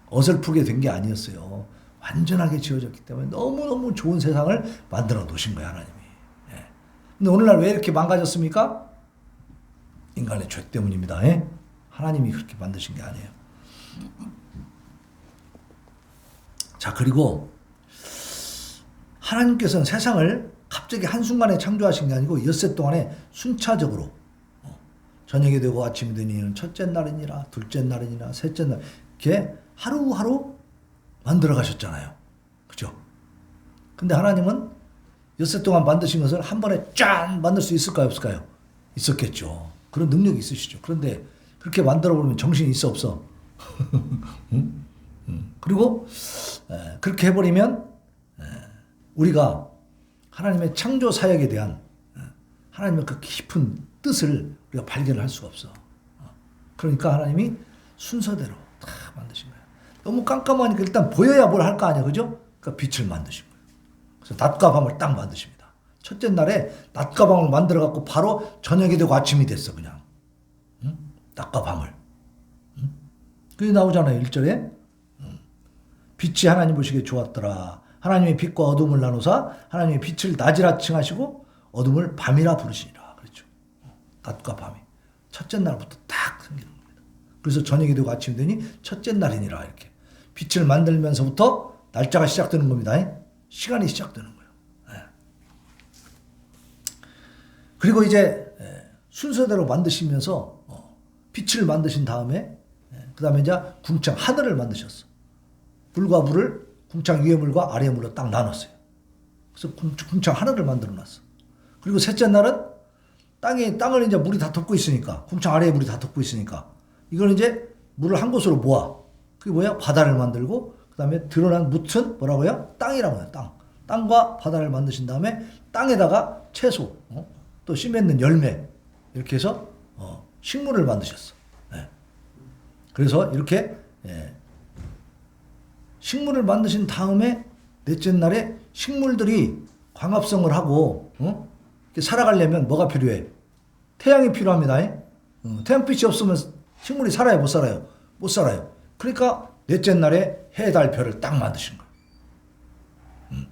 어설프게 된 게 아니었어요. 완전하게 지어졌기 때문에 너무너무 좋은 세상을 만들어 놓으신 거야, 하나님이. 근데 오늘날 왜 이렇게 망가졌습니까? 인간의 죄 때문입니다. 하나님이 그렇게 만드신 게 아니에요. 자, 그리고 하나님께서는 세상을 갑자기 한순간에 창조하신 게 아니고 엿새 동안에 순차적으로 저녁이 되고 아침이 되니 첫째 날이니라 둘째 날이니라 셋째 날 이렇게 하루하루 만들어 가셨잖아요. 그죠? 근데 하나님은 엿새 동안 만드신 것을 한 번에 짠 만들 수 있을까요? 없을까요? 있었겠죠. 그런 능력이 있으시죠. 그런데 그렇게 만들어 버리면 정신이 있어 없어? 그리고 그렇게 해버리면 우리가 하나님의 창조 사역에 대한 하나님의 그 깊은 뜻을 우리가 발견할 수가 없어. 그러니까 하나님이 순서대로 다 만드신 거예요. 너무 깜깜하니까 일단 보여야 뭘 할 거 아니야, 그죠? 그러니까 빛을 만드신 거예요. 그래서 낮과 밤을 딱 만드십니다. 첫째 날에 낮과 밤을 만들어 갖고 바로 저녁이 되고 아침이 됐어, 그냥. 낮과 밤을. 그게 나오잖아요, 1절에. 빛이 하나님 보시기에 좋았더라. 하나님의 빛과 어둠을 나누사 하나님의 빛을 낮이라 칭하시고 어둠을 밤이라 부르시니라. 그렇죠. 낮과 밤이. 첫째 날부터 딱 생기는 겁니다. 그래서 저녁이 되고 아침이 되니 첫째 날이니라 이렇게. 빛을 만들면서부터 날짜가 시작되는 겁니다. 시간이 시작되는 거예요. 그리고 이제 순서대로 만드시면서 빛을 만드신 다음에 그 다음에 이제 궁창 하늘을 만드셨어. 불과 물을 궁창 위의 물과 아래의 물로 딱 나눴어요. 그래서 궁창 하늘을 만들어 놨어. 그리고 셋째 날은 땅을 이제 물이 다 덮고 있으니까, 궁창 아래에 물이 다 덮고 있으니까, 이걸 이제 물을 한 곳으로 모아. 그게 뭐야? 바다를 만들고, 그 다음에 드러난 묻은 뭐라고요? 땅이라고 해요. 땅과 바다를 만드신 다음에 땅에다가 채소, 또 씨 맺는 열매, 이렇게 해서 식물을 만드셨어. 그래서 이렇게 식물을 만드신 다음에 넷째 날에 식물들이 광합성을 하고 이렇게 살아가려면 뭐가 필요해? 태양이 필요합니다. 태양빛이 없으면 식물이 살아요? 못 살아요? 못 살아요. 그러니까 넷째 날에 해, 달, 별을 딱 만드신 거예요.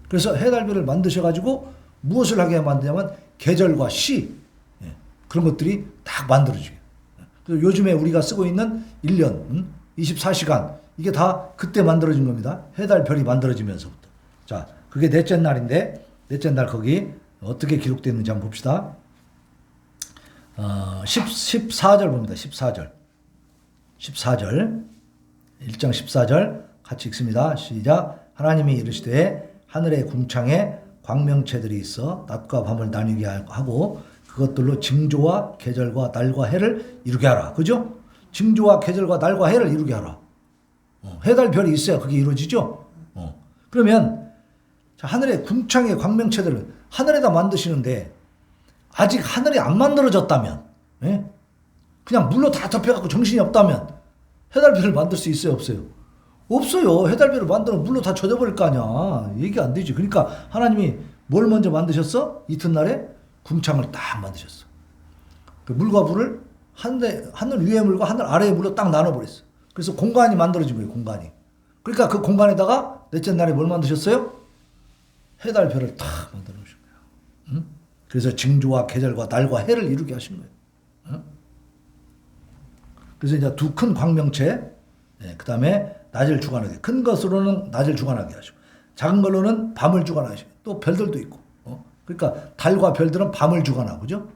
그래서 해, 달, 별을 만드셔가지고 무엇을 하게 만드냐면 계절과 시, 그런 것들이 딱 만들어지게. 그래서 요즘에 우리가 쓰고 있는 1년, 24시간, 이게 다 그때 만들어진 겁니다. 해, 달, 별이 만들어지면서부터. 자, 그게 넷째 날인데, 넷째 날 거기 어떻게 기록되어 있는지 한번 봅시다. 14절 봅니다. 14절. 14절. 1장 14절 같이 읽습니다. 시작. 하나님이 이르시되 하늘의 궁창에 광명체들이 있어 낮과 밤을 나뉘게 하고 그것들로 징조와 계절과 날과 해를 이루게 하라. 그죠? 징조와 계절과 날과 해를 이루게 하라. 해, 달, 별이 있어야 그게 이루어지죠? 그러면 자, 하늘의 궁창의 광명체들을 하늘에다 만드시는데 아직 하늘이 안 만들어졌다면, 그냥 물로 다 덮여갖고 정신이 없다면 해, 달, 별을 만들 수 있어요? 없어요? 없어요. 해, 달, 별을 만들면 물로 다 젖어버릴 거 아니야. 얘기 안 되지. 그러니까 하나님이 뭘 먼저 만드셨어? 이튿날에 궁창을 딱 만드셨어. 그 물과 불을 하늘 위의 물과 하늘 아래의 물로 딱 나눠버렸어. 그래서 공간이 만들어진 거예요. 공간이. 그러니까 그 공간에다가 넷째 날에 뭘 만드셨어요? 해, 달, 별을 딱 만들어 놓으신 거예요. 그래서 징조와 계절과 날과 해를 이루게 하신 거예요. 그래서 이제 두 큰 광명체, 그 다음에 낮을 주관하게, 큰 것으로는 낮을 주관하게 하시고, 작은 걸로는 밤을 주관하게 하시고, 또 별들도 있고, 그러니까 달과 별들은 밤을 주관하고, 그죠?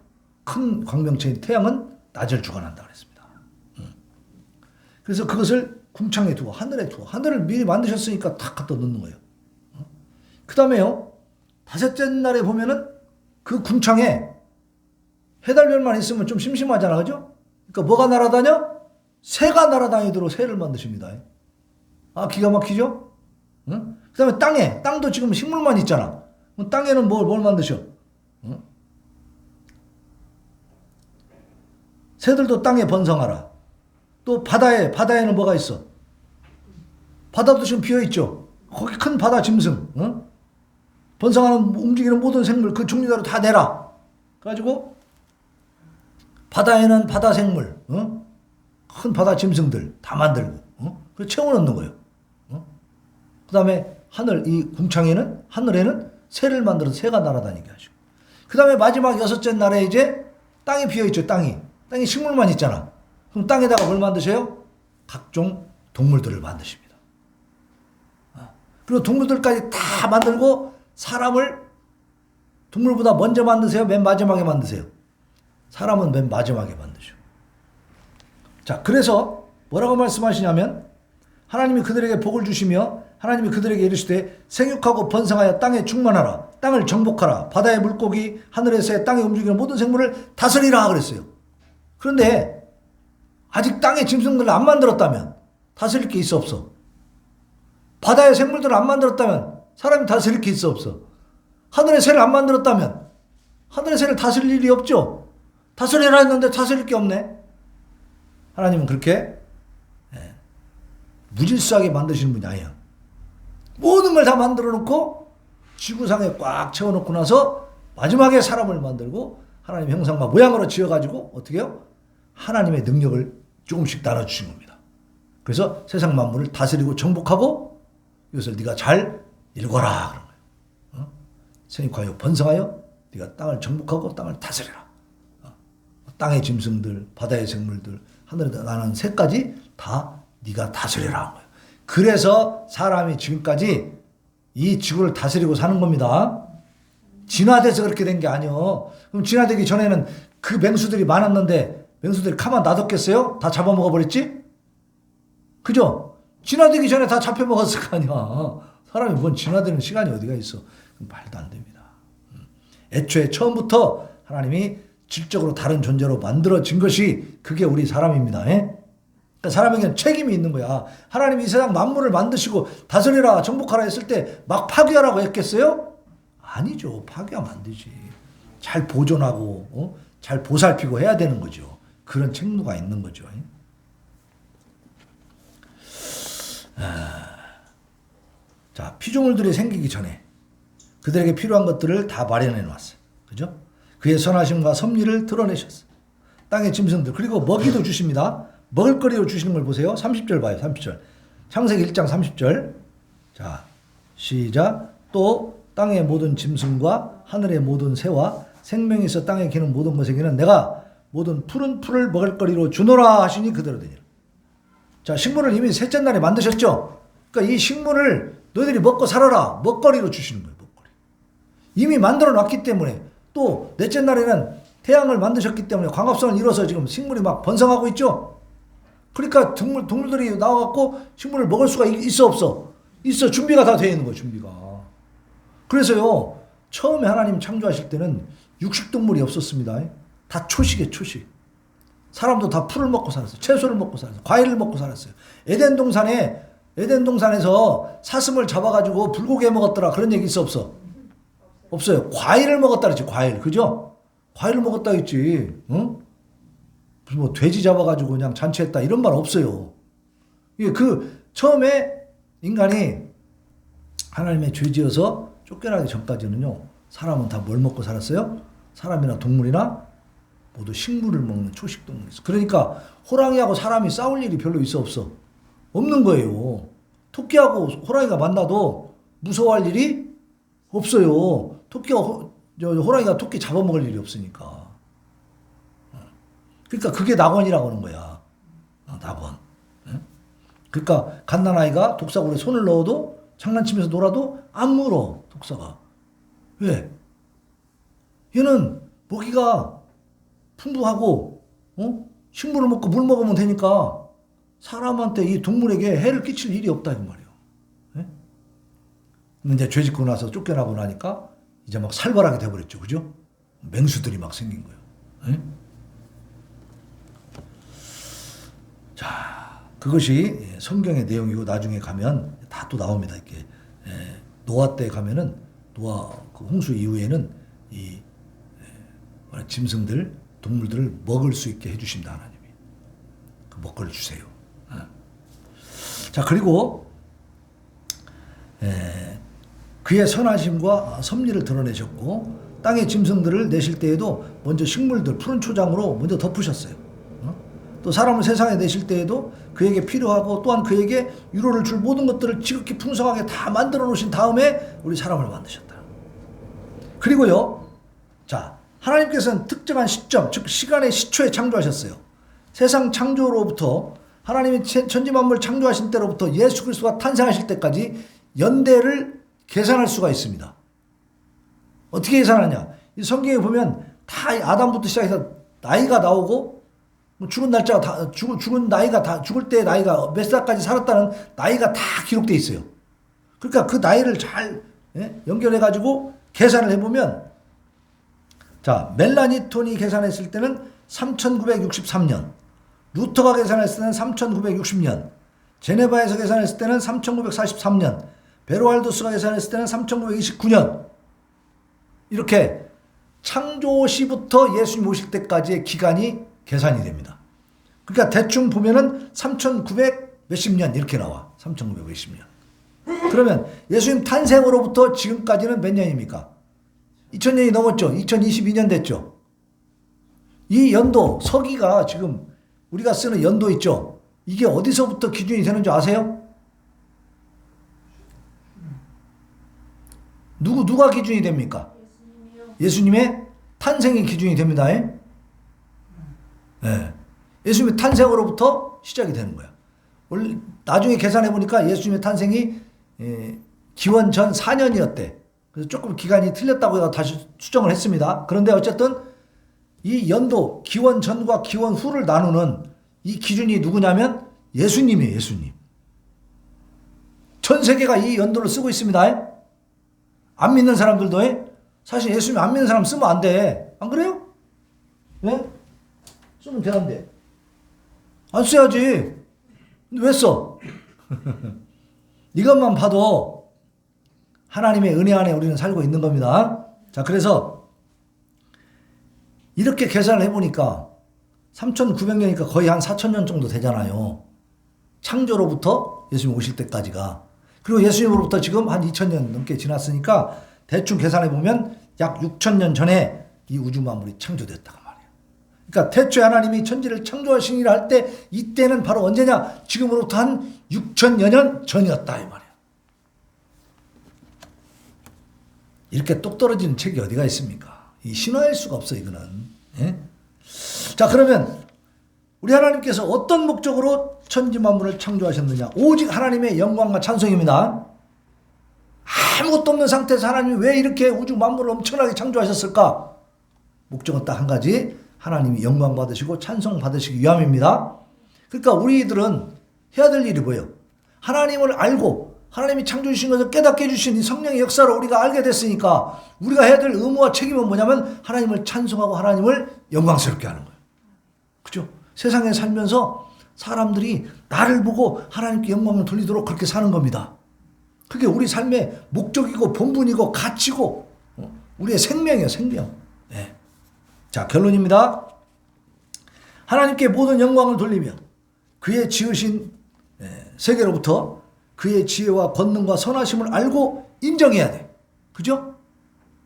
큰 광명체인 태양은 낮을 주관한다 그랬습니다. 그래서 그것을 궁창에 두고, 하늘에 두고, 하늘을 미리 만드셨으니까 탁 갖다 놓는 거예요. 그 다음에요, 다섯째 날에 보면은 그 궁창에 해달별만 있으면 좀 심심하잖아, 그죠? 그러니까 뭐가 날아다녀? 새가 날아다니도록 새를 만드십니다. 아, 기가 막히죠? 응? 그 다음에 땅도 지금 식물만 있잖아. 땅에는 뭘 만드셔? 응? 새들도 땅에 번성하라. 또 바다에는 뭐가 있어? 바다도 지금 비어있죠? 거기 큰 바다 짐승, 응? 번성하는, 움직이는 모든 생물, 그 종류대로 다 내라. 그래가지고, 바다에는 바다 생물, 큰 바다 짐승들 다 만들고, 그래서 채워넣는 거예요. 그 다음에 이 궁창에는, 하늘에는 새를 만들어서 새가 날아다니게 하시고. 그 다음에 마지막 여섯째 날에 이제 땅이 비어있죠, 땅이 식물만 있잖아. 그럼 땅에다가 뭘 만드셔요? 각종 동물들을 만드십니다. 그리고 동물들까지 다 만들고, 사람을 동물보다 먼저 만드세요? 맨 마지막에 만드세요? 사람은 맨 마지막에 만드죠. 자, 그래서 뭐라고 말씀하시냐면 하나님이 그들에게 복을 주시며 하나님이 그들에게 이르시되 생육하고 번성하여 땅에 충만하라. 땅을 정복하라. 바다의 물고기, 하늘의 새, 땅에 움직이는 모든 생물을 다스리라 그랬어요. 그런데 아직 땅의 짐승들을 안 만들었다면 다스릴 게 있어 없어? 바다의 생물들을 안 만들었다면 사람이 다스릴 게 있어 없어? 하늘의 새를 안 만들었다면 하늘의 새를 다스릴 일이 없죠? 다스리라 했는데 다스릴 게 없네. 하나님은 그렇게 무질서하게 만드시는 분이 아니야. 모든 걸 다 만들어 놓고 지구상에 꽉 채워놓고 나서 마지막에 사람을 만들고 하나님의 형상과 모양으로 지어가지고 어떻게 해요? 하나님의 능력을 조금씩 나눠주신 겁니다. 그래서 세상 만물을 다스리고 정복하고 이것을 네가 잘 읽어라 그런 거예요. 생육하여 번성하여 네가 땅을 정복하고 땅을 다스리라. 땅의 짐승들, 바다의 생물들, 하늘에 나는 새까지 다 네가 다스리라 한 거예요. 그래서 사람이 지금까지 이 지구를 다스리고 사는 겁니다. 진화돼서 그렇게 된 게 아니요. 그럼 진화되기 전에는 그 맹수들이 많았는데 맹수들이 가만 놔뒀겠어요? 다 잡아먹어버렸지? 그죠? 진화되기 전에 다 잡혀먹었을 거 아니야. 사람이 뭔 진화되는 시간이 어디가 있어. 말도 안 됩니다. 애초에 처음부터 하나님이 질적으로 다른 존재로 만들어진 것이 그게 우리 사람입니다. 예? 그러니까 사람에게는 책임이 있는 거야. 하나님이 이 세상 만물을 만드시고 다스리라 정복하라 했을 때 막 파괴하라고 했겠어요? 아니죠. 파괴하면 안 되지. 잘 보존하고 잘 보살피고 해야 되는 거죠. 그런 책무가 있는 거죠. 자, 피조물들이 생기기 전에 그들에게 필요한 것들을 다 마련해 놨어요. 그죠? 그의 선하심과 섭리를 드러내셨어요. 땅의 짐승들 그리고 먹이도 주십니다. 먹을거리로 주시는 걸 보세요. 30절 봐요. 30절. 창세기 1장 30절. 자, 시작. 또 땅의 모든 짐승과 하늘의 모든 새와 생명이 있어 땅에 기는 모든 것에게는 내가 모든 푸른 풀을 먹을거리로 주노라 하시니 그대로 되니라. 자, 식물을 이미 셋째 날에 만드셨죠? 그러니까 이 식물을 너희들이 먹고 살아라. 먹거리로 주시는 거예요. 먹거리. 이미 만들어 놨기 때문에 또 넷째 날에는 태양을 만드셨기 때문에 광합성을 이뤄서 지금 식물이 막 번성하고 있죠? 그러니까 동물들이 나와갖고 식물을 먹을 수가 있어 없어? 있어. 준비가 다 되어 있는 거예요. 준비가. 그래서요. 처음에 하나님 창조하실 때는 육식동물이 없었습니다. 다 초식이에요. 초식. 사람도 다 풀을 먹고 살았어요. 채소를 먹고 살았어요. 과일을 먹고 살았어요. 에덴 동산에서 사슴을 잡아가지고 불고기 해 먹었더라. 그런 얘기 있어 없어? 없어요. 과일을 먹었다 그랬지. 과일. 그죠? 과일을 먹었다 했지. 응? 무슨 뭐 돼지 잡아가지고 그냥 잔치했다 이런 말 없어요. 이게 처음에 인간이 하나님의 죄지어서 쫓겨나기 전까지는요. 사람은 다 뭘 먹고 살았어요? 사람이나 동물이나 모두 식물을 먹는 초식동물이 있어. 그러니까 호랑이하고 사람이 싸울 일이 별로 있어 없어? 없는 거예요. 토끼하고 호랑이가 만나도 무서워할 일이 없어요. 호랑이가 토끼 잡아먹을 일이 없으니까. 그러니까 그게 낙원이라고 하는 거야. 낙원. 그러니까 갓난아이가 독사굴에 손을 넣어도 장난치면서 놀아도 안 물어. 독사가. 왜? 얘는 먹이가 풍부하고 식물을 먹고 물 먹으면 되니까 사람한테 이 동물에게 해를 끼칠 일이 없다 이 말이에요. 예? 근데 이제 죄 짓고 나서 쫓겨나고 나니까 이제 막 살벌하게 돼버렸죠. 그죠? 맹수들이 막 생긴 거예요. 예? 자, 그것이 성경의 내용이고 나중에 가면 다 또 나옵니다. 이렇게 노아 때 가면은 노아 그 홍수 이후에는 이 짐승들, 동물들을 먹을 수 있게 해주신다 하나님이. 그 먹거리를 주세요. 자, 그리고 그의 선하심과 섭리를 드러내셨고 땅의 짐승들을 내실 때에도 먼저 식물들 푸른 초장으로 먼저 덮으셨어요. 또 사람을 세상에 내실 때에도 그에게 필요하고 또한 그에게 유로를 줄 모든 것들을 지극히 풍성하게 다 만들어 놓으신 다음에 우리 사람을 만드셨다. 그리고요. 자, 하나님께서는 특정한 시점, 즉 시간의 시초에 창조하셨어요. 세상 창조로부터 하나님이 천지만물 창조하신 때로부터 예수 그리스도가 탄생하실 때까지 연대를 계산할 수가 있습니다. 어떻게 계산하냐? 이 성경에 보면 다 아담부터 시작해서 나이가 나오고 죽은 날짜가 다 죽은 나이가 다 죽을 때 나이가 몇 살까지 살았다는 나이가 다 기록돼 있어요. 그러니까 그 나이를 잘 연결해 가지고 계산을 해보면 자 멜라니톤이 계산했을 때는 3963년, 루터가 계산했을 때는 3960년, 제네바에서 계산했을 때는 3943년, 베로알도스가 계산했을 때는 3929년. 이렇게 창조 시부터 예수님 오실 때까지의 기간이 계산이 됩니다. 그러니까 대충 보면은 3900 몇십 년 이렇게 나와. 3900 몇십 년. 그러면 예수님 탄생으로부터 지금까지는 몇 년입니까? 2000년이 넘었죠. 2022년 됐죠. 이 연도, 서기가 지금 우리가 쓰는 연도 있죠. 이게 어디서부터 기준이 되는 줄 아세요? 누가 기준이 됩니까? 예수님의 탄생이 기준이 됩니다. 네. 예수님의 탄생으로부터 시작이 되는 거야. 나중에 계산해 보니까 예수님의 탄생이 기원 전 4년이었대. 그래서 조금 기간이 틀렸다고 해서 다시 수정을 했습니다. 그런데 어쨌든 이 연도 기원 전과 기원 후를 나누는 이 기준이 누구냐면 예수님이에요. 예수님. 전 세계가 이 연도를 쓰고 있습니다. 안 믿는 사람들도 사실 예수님 안 믿는 사람 쓰면 안 돼. 안 그래요? 네? 쓰면 되는데. 안 써야지. 근데 왜 써? 이것만 봐도 하나님의 은혜 안에 우리는 살고 있는 겁니다. 자, 그래서 이렇게 계산을 해보니까 3,900년이니까 거의 한 4,000년 정도 되잖아요. 창조로부터 예수님 오실 때까지가. 그리고 예수님으로부터 지금 한 2,000년 넘게 지났으니까 대충 계산해보면 약 6,000년 전에 이 우주 만물이 창조됐다고 말이에요. 그러니까 태초에 하나님이 천지를 창조하시니라 할 때 이때는 바로 언제냐? 지금으로부터 한 6,000여 년 전이었다 이 말이에요. 이렇게 똑 떨어지는 책이 어디가 있습니까? 이 신화일 수가 없어 이거는. 예? 자, 그러면 우리 하나님께서 어떤 목적으로 천지 만물을 창조하셨느냐? 오직 하나님의 영광과 찬송입니다. 아무것도 없는 상태에서 하나님이 왜 이렇게 우주 만물을 엄청나게 창조하셨을까? 목적은 딱 한 가지. 하나님이 영광 받으시고 찬송 받으시기 위함입니다. 그러니까 우리들은 해야 될 일이 뭐예요? 하나님을 알고 하나님이 창조해 주신 것을 깨닫게 해주신 이 성령의 역사를 우리가 알게 됐으니까 우리가 해야 될 의무와 책임은 뭐냐면 하나님을 찬송하고 하나님을 영광스럽게 하는 거예요. 그죠? 세상에 살면서 사람들이 나를 보고 하나님께 영광을 돌리도록 그렇게 사는 겁니다. 그게 우리 삶의 목적이고 본분이고 가치고 우리의 생명이에요. 생명. 네. 자, 결론입니다. 하나님께 모든 영광을 돌리며 그의 지으신 세계로부터 그의 지혜와 권능과 선하심을 알고 인정해야 돼. 그죠?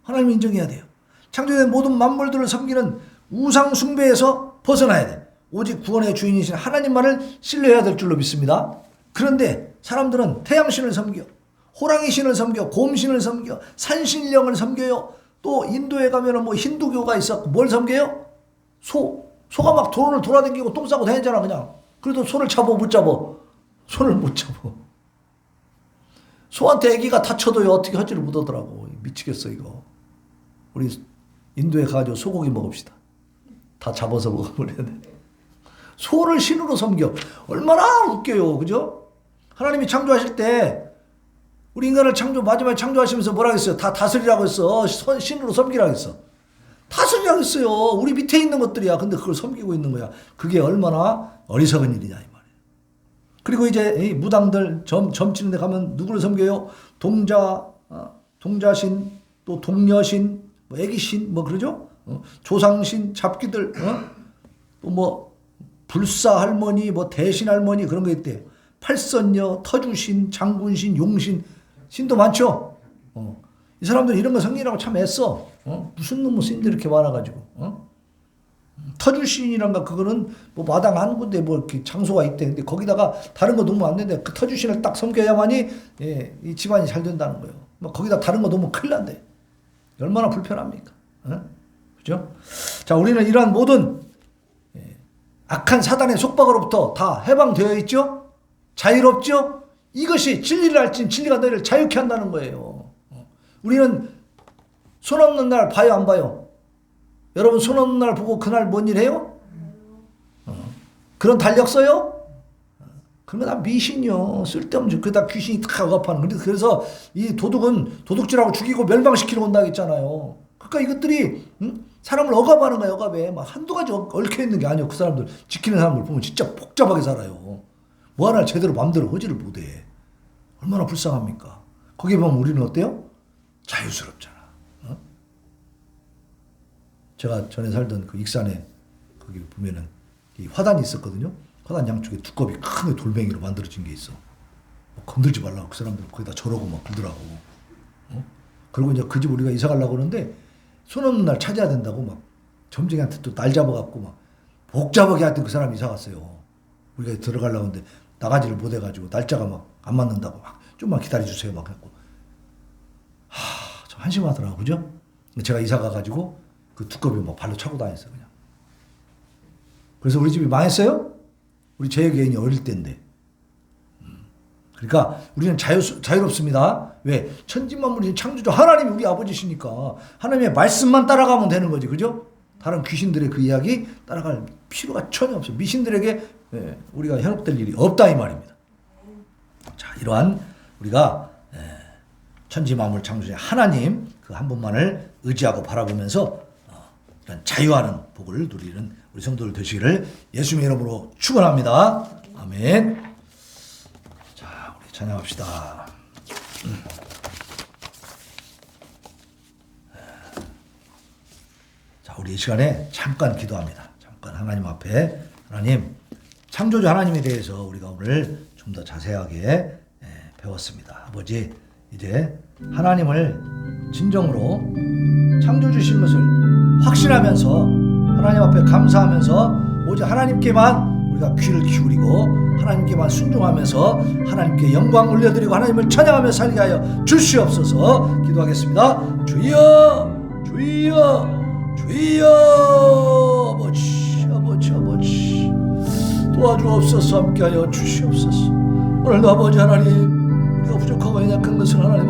하나님 인정해야 돼요. 창조된 모든 만물들을 섬기는 우상 숭배에서 벗어나야 돼. 오직 구원의 주인이신 하나님만을 신뢰해야 될 줄로 믿습니다. 그런데 사람들은 태양신을 섬겨, 호랑이신을 섬겨, 곰신을 섬겨, 산신령을 섬겨요. 또 인도에 가면은 뭐 힌두교가 있었고 뭘 섬겨요? 소가 막 돈을 돌아다니고 똥 싸고 다니잖아 그냥. 그래도 손을 잡아 못 잡아. 손을 못 잡아. 소한테 애기가 다쳐도요 어떻게 하지를 못하더라고. 미치겠어 이거. 우리 인도에 가가지고 소고기 먹읍시다. 다 잡아서 먹어버려야 돼. 소를 신으로 섬겨. 얼마나 웃겨요. 그죠? 하나님이 창조하실 때 우리 인간을 마지막에 창조하시면서 뭐라고 했어요? 다 다스리라고 했어. 신으로 섬기라고 했어. 다스리라고 했어요. 우리 밑에 있는 것들이야. 근데 그걸 섬기고 있는 거야. 그게 얼마나 어리석은 일이냐 이 말이에요. 그리고 이제 이 무당들 점치는 데 가면 누구를 섬겨요? 동자신, 또 동녀신, 뭐 애기신, 뭐 그러죠? 조상신, 잡기들, 또 뭐 불사 할머니, 뭐 대신 할머니 그런 거 있대요. 팔선녀, 터주신, 장군신, 용신, 신도 많죠? 이 사람들 이런 거 섬기라고 참 애써. 무슨 놈의 신들 이렇게 많아가지고. 터주신이란가 그거는 뭐 마당 한 군데 뭐 이렇게 장소가 있대. 근데 거기다가 다른 거 놓으면 안 되는데 그 터주신을 딱 섬겨야만이 이 집안이 잘 된다는 거예요. 뭐 거기다 다른 거 놓으면 큰일 난대. 얼마나 불편합니까? 그죠? 자, 우리는 이러한 모든 악한 사단의 속박으로부터 다 해방되어 있죠? 자유롭죠? 이것이 진리를 알진 진리가 너희를 자유케 한다는 거예요. 우리는 손 없는 날 봐요, 안 봐요? 여러분 손 없는 날 보고 그날 뭔 일 해요? 그런 달력 써요? 그런 거 다 미신이요. 쓸데없는 그다 귀신이 다 억압하는. 그래서 이 도둑은 도둑질하고 죽이고 멸망시키러 온다고 했잖아요. 그러니까 이것들이 사람을 억압하는 거예요. 억압에 막 한두 가지 얽혀 있는 게 아니에요. 그 사람들 지키는 사람들 보면 진짜 복잡하게 살아요. 뭐 하나 제대로 마음대로 하지를 못해. 얼마나 불쌍합니까? 거기에 보면 우리는 어때요? 자유스럽잖아. 제가 전에 살던 그 익산에 거기 보면은 이 화단이 있었거든요. 화단 양쪽에 두꺼비 큰 돌멩이로 만들어진 게 있어. 건들지 말라고 그 사람들 거기다 저러고 막 그러더라고. 그리고 이제 그 집 우리가 이사 가려고 그러는데 손 없는 날 찾아야 된다고 막 점쟁이한테 또 날 잡아갖고 막 복잡하게 하여튼 그 사람이 이사 갔어요. 우리가 들어가려고 하는데 나가지를 못해가지고 날짜가 막 안 맞는다고 막 좀만 기다려주세요 막 했고. 좀 한심하더라고. 그죠? 제가 이사 가가지고 그 두꺼비 막 발로 차고 다녔어요 그냥. 그래서 우리 집이 망했어요? 우리 제여개인이 어릴 때인데. 그러니까 우리는 자유롭습니다. 왜? 천지만물이 창조주 하나님이 우리 아버지시니까 하나님의 말씀만 따라가면 되는 거지, 그죠? 다른 귀신들의 그 이야기 따라갈 필요가 전혀 없어. 미신들에게 우리가 현혹될 일이 없다 이 말입니다. 자, 이러한 우리가 천지만물 창조주 하나님 그 한 분만을 의지하고 바라보면서 이런 자유하는 복을 누리는 우리 성도들 되시기를 예수님의 이름으로 축원합니다. 아멘. 자, 우리 찬양합시다. 자, 우리 이 시간에 잠깐 기도합니다. 잠깐 하나님 앞에 하나님 창조주 하나님에 대해서 우리가 오늘 좀 더 자세하게 배웠습니다. 아버지, 이제 하나님을 진정으로 창조주신 것을 확신하면서 하나님 앞에 감사하면서 오직 하나님께만 우리가 귀를 기울이고 하나님께만 순종하면서 하나님께 영광 올려드리고 하나님을 찬양하며 살게 하여 주시옵소서. 기도하겠습니다. 주여 주여 주여. 아버지 아버지 아버지 도와주옵소서. 함께하여 주시옵소서. 오늘도 아버지 하나님 우리가 부족하고 연약한 것을 하나님